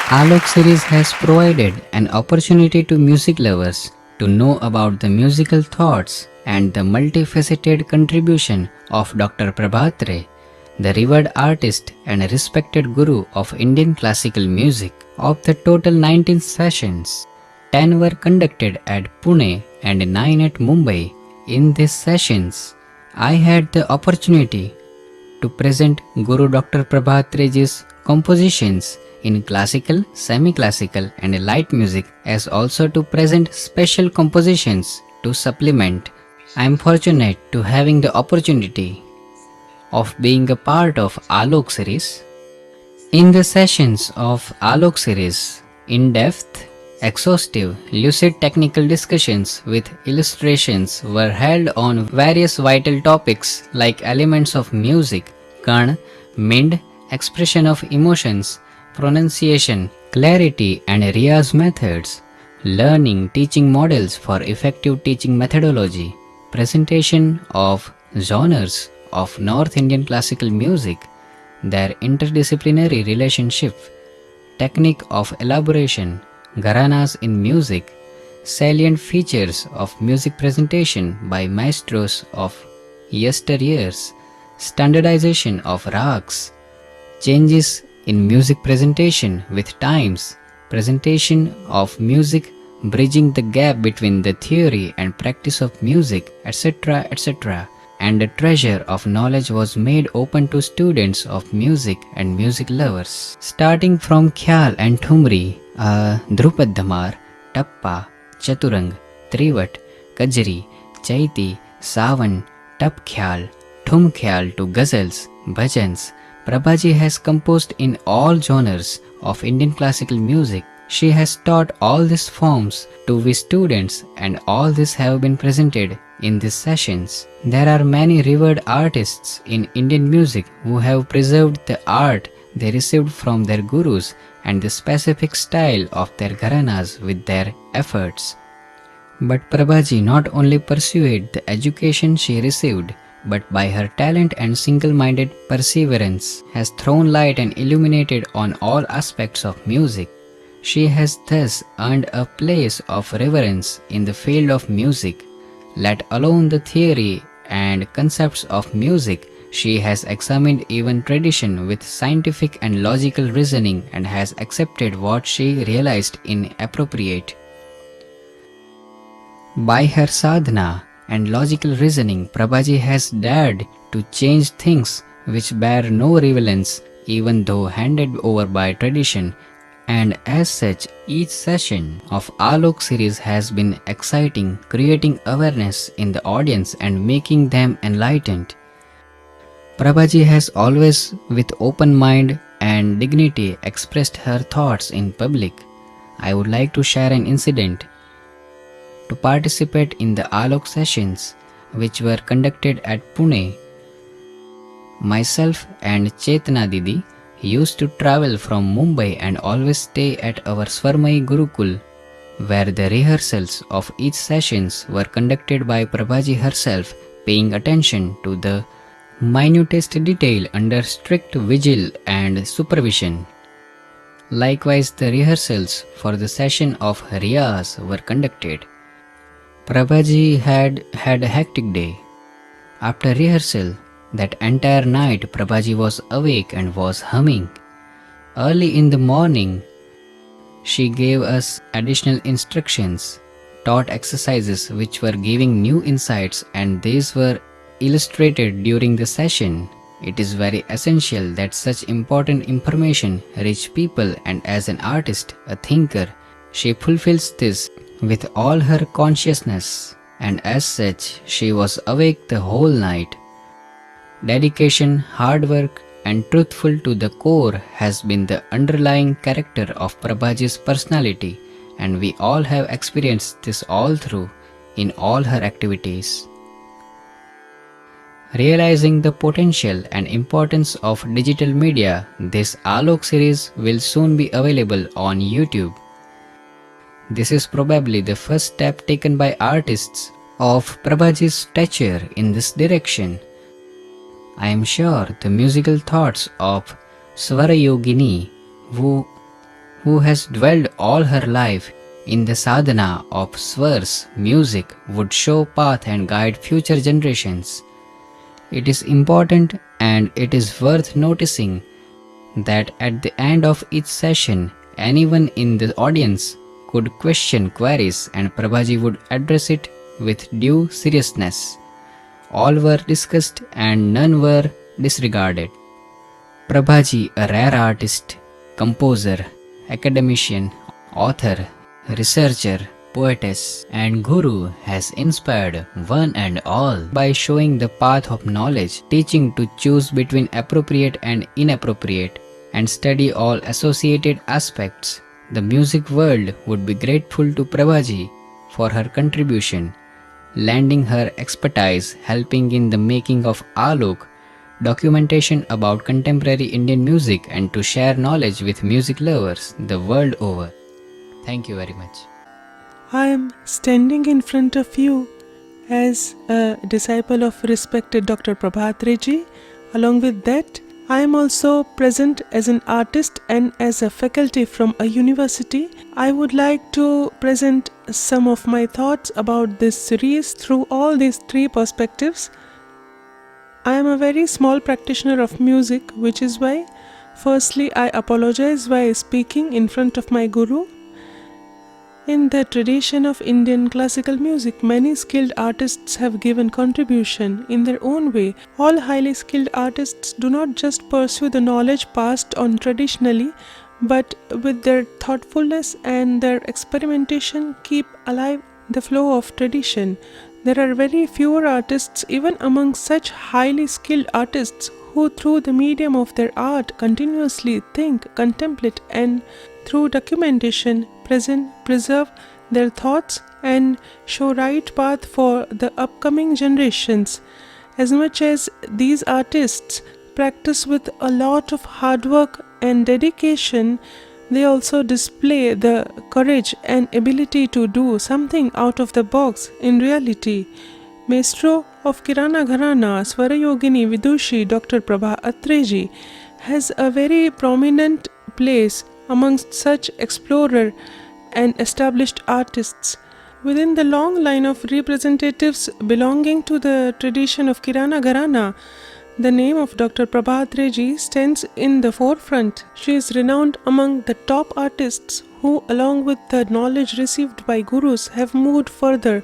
Aalok series has provided an opportunity to music lovers to know about the musical thoughts and the multifaceted contribution of Dr. Prabha Atre, the revered artist and respected guru of Indian classical music. Of the total 19 sessions, 10 were conducted at Pune and 9 at Mumbai. In these sessions, I had the opportunity to present Guru Dr. Prabha Atreji's compositions in classical, semi-classical and light music, as also to present special compositions to supplement. I am fortunate to having the opportunity of being a part of Aalok series. In the sessions of Aalok series, in-depth, exhaustive, lucid technical discussions with illustrations were held on various vital topics like elements of music, Kan, Mind, expression of emotions, pronunciation, clarity and Riyaz methods, learning teaching models for effective teaching methodology, presentation of genres of North Indian classical music, their interdisciplinary relationship, technique of elaboration, gharanas in music, salient features of music presentation by maestros of yesteryears, standardization of rags, changes in music presentation with times, presentation of music bridging the gap between the theory and practice of music, etc., etc., and a treasure of knowledge was made open to students of music and music lovers. Starting from Khyal and Thumri, Drupad Dhamar, Tappa, Chaturang, Trivat, Kajri, Chaiti, Savan, Tap Khyal, Thum Khyal to ghazals, bhajans, Prabhaji has composed in all genres of Indian classical music. She has taught all these forms to we students, and all this have been presented in these sessions. There are many revered artists in Indian music who have preserved the art they received from their gurus and the specific style of their gharanas with their efforts. But Prabhaji not only pursued the education she received, but by her talent and single-minded perseverance has thrown light and illuminated on all aspects of music. She has thus earned a place of reverence in the field of music. Let alone the theory and concepts of music, she has examined even tradition with scientific and logical reasoning and has accepted what she realized inappropriate. By her sadhana and logical reasoning, Prabhaji has dared to change things which bear no relevance even though handed over by tradition, and as such each session of Aalok series has been exciting, creating awareness in the audience and making them enlightened. Prabhaji has always with open mind and dignity expressed her thoughts in public. I would like to share an incident. To participate in the Aalok sessions which were conducted at Pune, myself and Chaitanya Didi used to travel from Mumbai and always stay at our SWARAMAYEE GURUKUL, where the rehearsals of each sessions were conducted by Prabhaji herself, paying attention to the minutest detail under strict vigil and supervision. Likewise, the rehearsals for the session of Riyaz were conducted. Prabhaji had a hectic day. After rehearsal, that entire night Prabhaji was awake and was humming. Early in the morning, She gave us additional instructions, taught exercises which were giving new insights, and these were illustrated during the session. It is very essential that such important information reach people, and as an artist, a thinker, she fulfills this with all her consciousness, and as such, she was awake the whole night. Dedication, hard work, and truthful to the core has been the underlying character of Prabhaji's personality, and we all have experienced this all through in all her activities. Realizing the potential and importance of digital media, this Aalok series will soon be available on YouTube. This is probably the first step taken by artists of Prabhaji's stature in this direction. I am sure the musical thoughts of Swarayogini, who has dwelled all her life in the sadhana of swars, music, would show path and guide future generations. It is important and it is worth noticing that at the end of each session, anyone in the audience could question queries and Prabhaji would address it with due seriousness. All were discussed and none were disregarded. Prabhaji, a rare artist, composer, academician, author, researcher, poetess, and guru, has inspired one and all by showing the path of knowledge, teaching to choose between appropriate and inappropriate, and study all associated aspects. The music world would be grateful to Prabhaji for her contribution, lending her expertise, helping in the making of Aalok, documentation about contemporary Indian music, and to share knowledge with music lovers the world over. Thank you very much. I am standing in front of you as a disciple of respected Dr. Prabha Atre ji. Along with that, I am also present as an artist and as a faculty from a university. I would like to present some of my thoughts about this series through all these three perspectives. I am a very small practitioner of music, which is why, firstly, I apologize while speaking in front of my guru. In the tradition of Indian classical music, many skilled artists have given contribution in their own way. All highly skilled artists do not just pursue the knowledge passed on traditionally, but with their thoughtfulness and their experimentation keep alive the flow of tradition. There are very few artists, even among such highly skilled artists, who through the medium of their art continuously think, contemplate, and through documentation preserve their thoughts and show right path for the upcoming generations. As much as these artists practice with a lot of hard work and dedication, they also display the courage and ability to do something out of the box in reality. Maestro of Kirana Gharana, Swarayogini Vidushi Dr. Prabha Atre ji has a very prominent place amongst such explorer and established artists. Within the long line of representatives belonging to the tradition of Kirana Gharana, the name of Dr. Prabha Atre ji stands in the forefront. She is renowned among the top artists who, along with the knowledge received by gurus, have moved further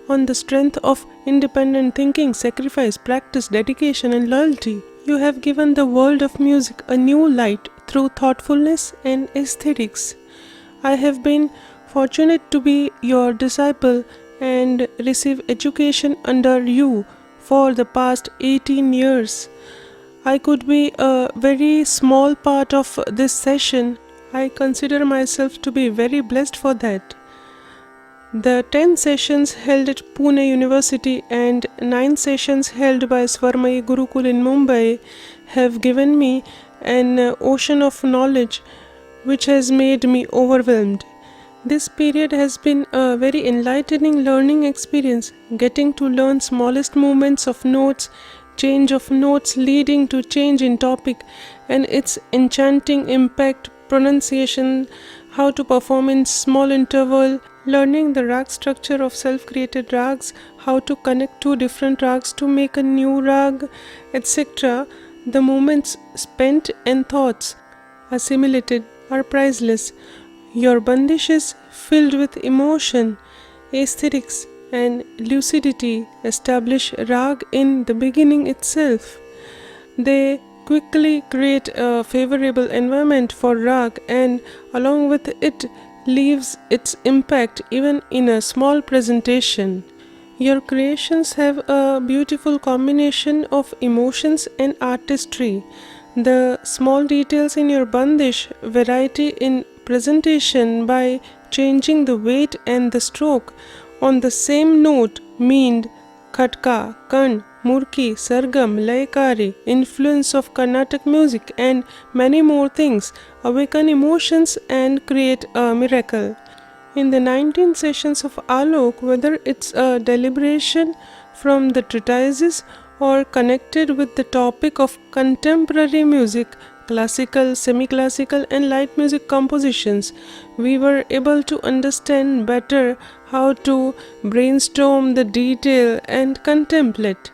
on the strength of independent thinking, sacrifice, practice, dedication, and loyalty. You have given the world of music a new light through thoughtfulness and aesthetics. I have been fortunate to be your disciple and receive education under you for the past 18 years. I could be a very small part of this session. I consider myself to be very blessed for that. The 10 sessions held at Pune University and 9 sessions held by SWARAMAYEE GURUKUL in Mumbai have given me an ocean of knowledge which has made me overwhelmed. This period has been a very enlightening learning experience, getting to learn smallest movements of notes, change of notes leading to change in topic, and its enchanting impact, pronunciation, how to perform in small interval, learning the rag structure of self-created rags, how to connect two different rags to make a new rag, etc. The moments spent and thoughts assimilated are priceless. Your bandish is filled with emotion, aesthetics, and lucidity establish rag in the beginning itself. They quickly create a favorable environment for rag and along with it leaves its impact even in a small presentation. Your creations have a beautiful combination of emotions and artistry. The small details in your bandish, variety in presentation by changing the weight and the stroke on the same note mean khatka, kan, murki, sargam, laikari, influence of Carnatic music and many more things awaken emotions and create a miracle. In the 19 sessions of Aalok, whether it's a deliberation from the treatises or connected with the topic of contemporary music, classical, semi-classical and light music compositions, we were able to understand better how to brainstorm the detail and contemplate.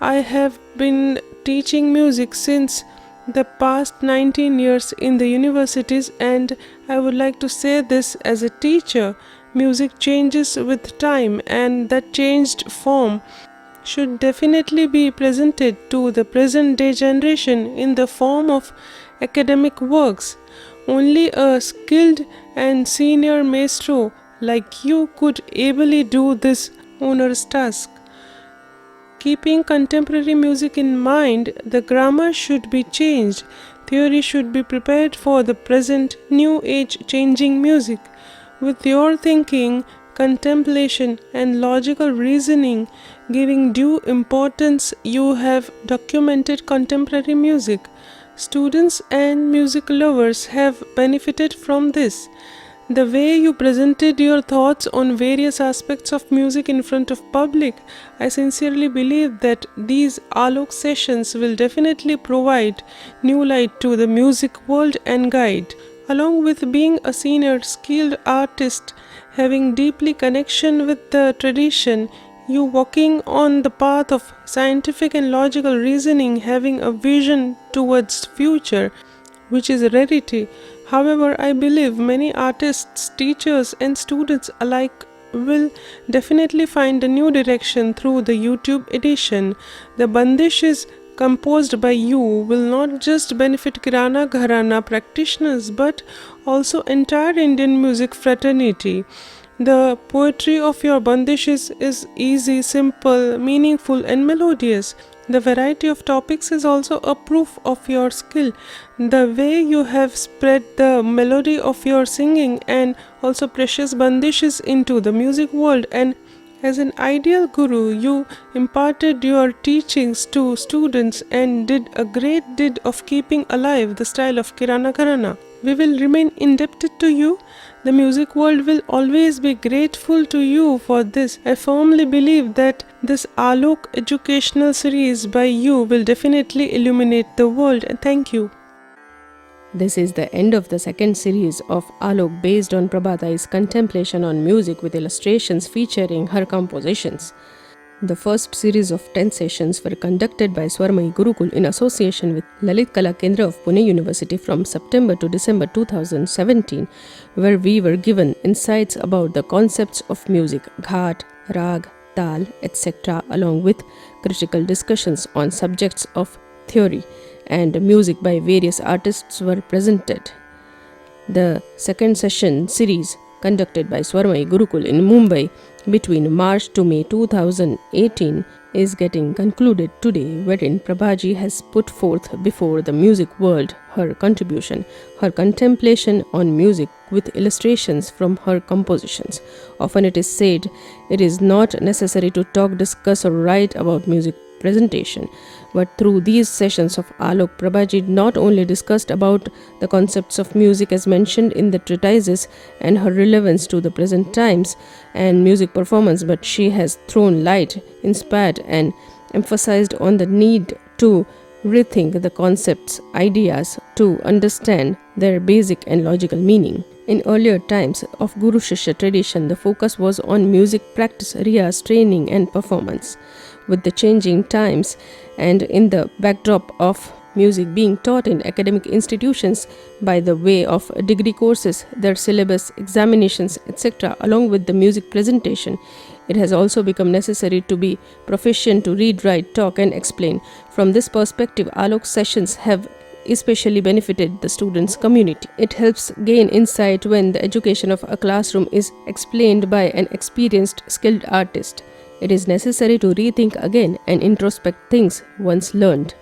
I have been teaching music since the past 19 years in the universities, and I would like to say this as a teacher. Music changes with time, and that changed form should definitely be presented to the present day generation in the form of academic works. Only a skilled and senior maestro like you could ably do this onerous task. Keeping contemporary music in mind, the grammar should be changed, theory should be prepared for the present new age changing music. With your thinking, contemplation and logical reasoning giving due importance, you have documented contemporary music. Students and music lovers have benefited from this. The way you presented your thoughts on various aspects of music in front of public, I sincerely believe that these Aalok sessions will definitely provide new light to the music world and guide. Along with being a senior skilled artist, having deeply connection with the tradition, you walking on the path of scientific and logical reasoning, having a vision towards future, which is a rarity. However, I believe many artists, teachers and students alike will definitely find a new direction through the YouTube edition. The bandishes composed by you will not just benefit Kirana Gharana practitioners but also entire Indian music fraternity. The poetry of your bandishes is easy, simple, meaningful and melodious. The variety of topics is also a proof of your skill. The way you have spread the melody of your singing and also precious bandishes into the music world, and as an ideal guru, you imparted your teachings to students and did a great deed of keeping alive the style of Kirana Gharana. We will remain indebted to you. The music world will always be grateful to you for this. I firmly believe that this Aalok educational series by you will definitely illuminate the world. Thank you. This is the end of the second series of Aalok based on Prabhatai's contemplation on music with illustrations featuring her compositions. The first series of 10 sessions were conducted by SWARAMAYEE GURUKUL in association with LALIT Kala Kendra of Pune University from September to December 2017, where we were given insights about the concepts of music, Ghaat, Rag, Tal, etc., along with critical discussions on subjects of theory and music by various artists were presented. The second session series conducted by SWARAMAYEE GURUKUL in Mumbai between March to May 2018 is getting concluded today, wherein Prabhaji has put forth before the music world her contribution, her contemplation on music with illustrations from her compositions. Often it is said it is not necessary to talk, discuss or write about music presentation, but through these sessions of Aalok, Prabhaji not only discussed about the concepts of music as mentioned in the treatises and her relevance to the present times and music performance, but she has thrown light, inspired and emphasized on the need to rethink the concepts, ideas to understand their basic and logical meaning. In earlier times of Guru Shishya tradition, the focus was on music practice, riyas, training and performance. With the changing times and in the backdrop of music being taught in academic institutions by the way of degree courses, their syllabus, examinations, etc., along with the music presentation, it has also become necessary to be proficient to read, write, talk, and explain. From this perspective, Aalok sessions have especially benefited the students' community. It helps gain insight when the education of a classroom is explained by an experienced, skilled artist. It is necessary to rethink again and introspect things once learned.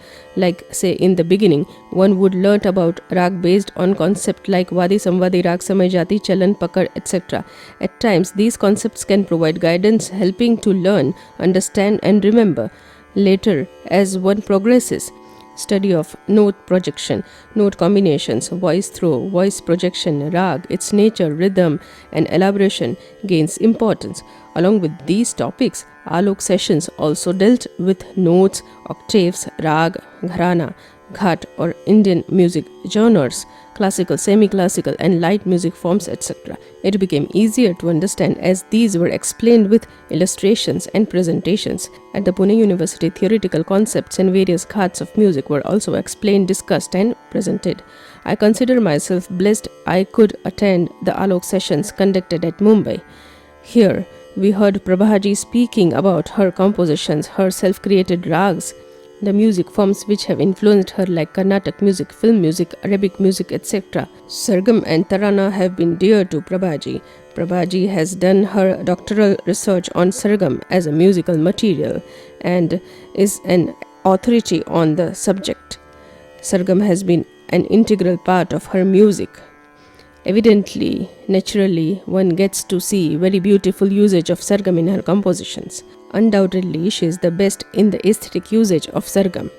Like, say, in the beginning, one would learn about rag based on concepts like Vadi Samvadi, Rag Samay Jati, Chalan, Pakad, etc. At times, these concepts can provide guidance, helping to learn, understand, and remember. Later, as one progresses, study of note projection, note combinations, voice throw, voice projection, rag, its nature, rhythm, and elaboration gains importance. Along with these topics, Aalok sessions also dealt with notes, octaves, rag, gharana, ghaat or Indian music genres, classical, semi-classical and light music forms, etc. It became easier to understand as these were explained with illustrations and presentations. At the Pune University, theoretical concepts and various ghats of music were also explained, discussed and presented. I consider myself blessed I could attend the Aalok sessions conducted at Mumbai. Here, we heard Prabha speaking about her compositions, her self-created rags, the music forms which have influenced her like Carnatic music, film music, Arabic music, etc. Sargam and Tarana have been dear to Prabha. Prabha has done her doctoral research on Sargam as a musical material and is an authority on the subject. Sargam has been an integral part of her music. Evidently, naturally, one gets to see very beautiful usage of Sargam in her compositions. Undoubtedly, she is the best in the aesthetic usage of Sargam.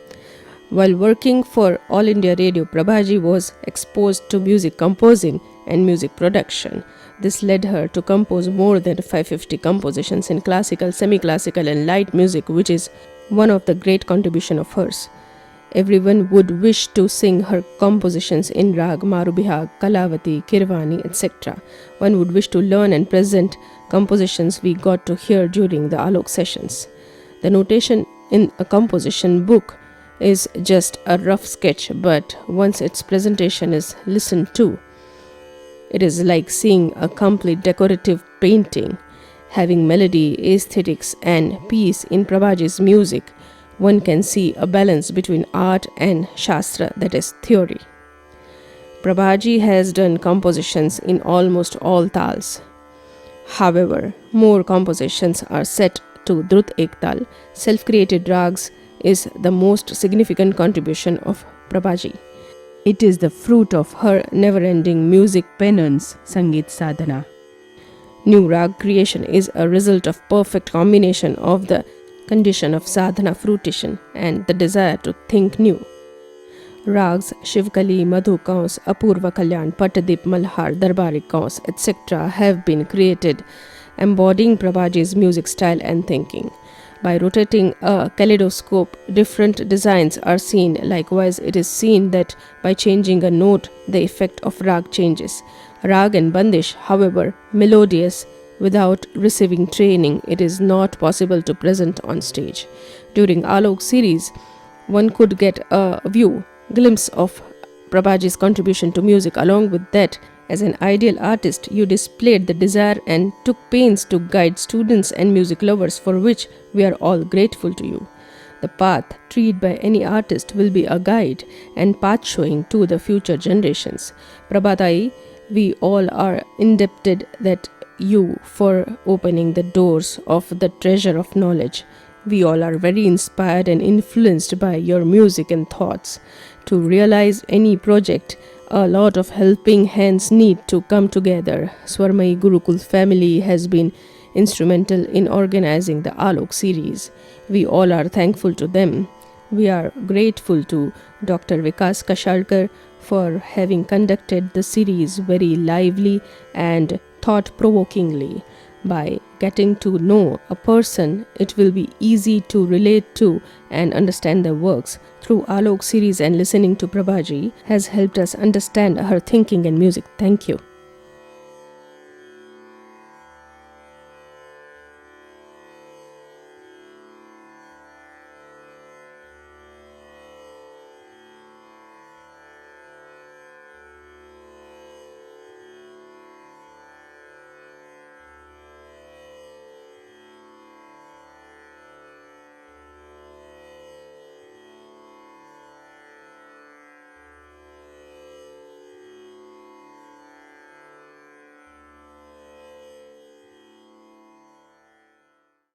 While working for All India Radio, Prabha was exposed to music composing and music production. This led her to compose more than 550 compositions in classical, semi-classical and light music, which is one of the great contributions of hers. Everyone would wish to sing her compositions in Rag, Marubihag, Kalavati, Kirvani, etc. One would wish to learn and present compositions we got to hear during the Aalok sessions. The notation in a composition book is just a rough sketch, but once its presentation is listened to, it is like seeing a complete decorative painting. Having melody, aesthetics and peace in Prabha's music, one can see a balance between art and Shastra, that is theory. Prabha has done compositions in almost all tals. However, more compositions are set to Drut Ektal. Self-created rags is the most significant contribution of Prabha. It is the fruit of her never-ending music penance, Sangeet Sadhana. New rag creation is a result of perfect combination of the condition of sadhana fruition and the desire to think new. Rags, Shivkali, Madhu Kaus, Apurva Kalyan, Patadip, Malhar, Darbari Kaus, etc. have been created embodying Prabha's music style and thinking. By rotating a kaleidoscope, different designs are seen. Likewise, it is seen that by changing a note, the effect of rag changes. Rag and bandish, however, melodious, without receiving training, it is not possible to present on stage. During Aalok series, one could get a glimpse of Prabha's contribution to music. Along with that, as an ideal artist, you displayed the desire and took pains to guide students and music lovers, for which we are all grateful to you. The path tread by any artist will be a guide and path showing to the future generations. Prabha, we all are indebted that you for opening the doors of the treasure of knowledge. We all are very inspired and influenced by your music and thoughts. To realize any project, a lot of helping hands need to come together. SWARAMAYEE Gurukul family has been instrumental in organizing the Aalok series. We all are thankful to them. We are grateful to Dr. Vikas Kashalkar for having conducted the series very lively and thought-provokingly. By getting to know a person, it will be easy to relate to and understand their works. Through Aalok series and listening to Prabha has helped us understand her thinking and music. Thank you.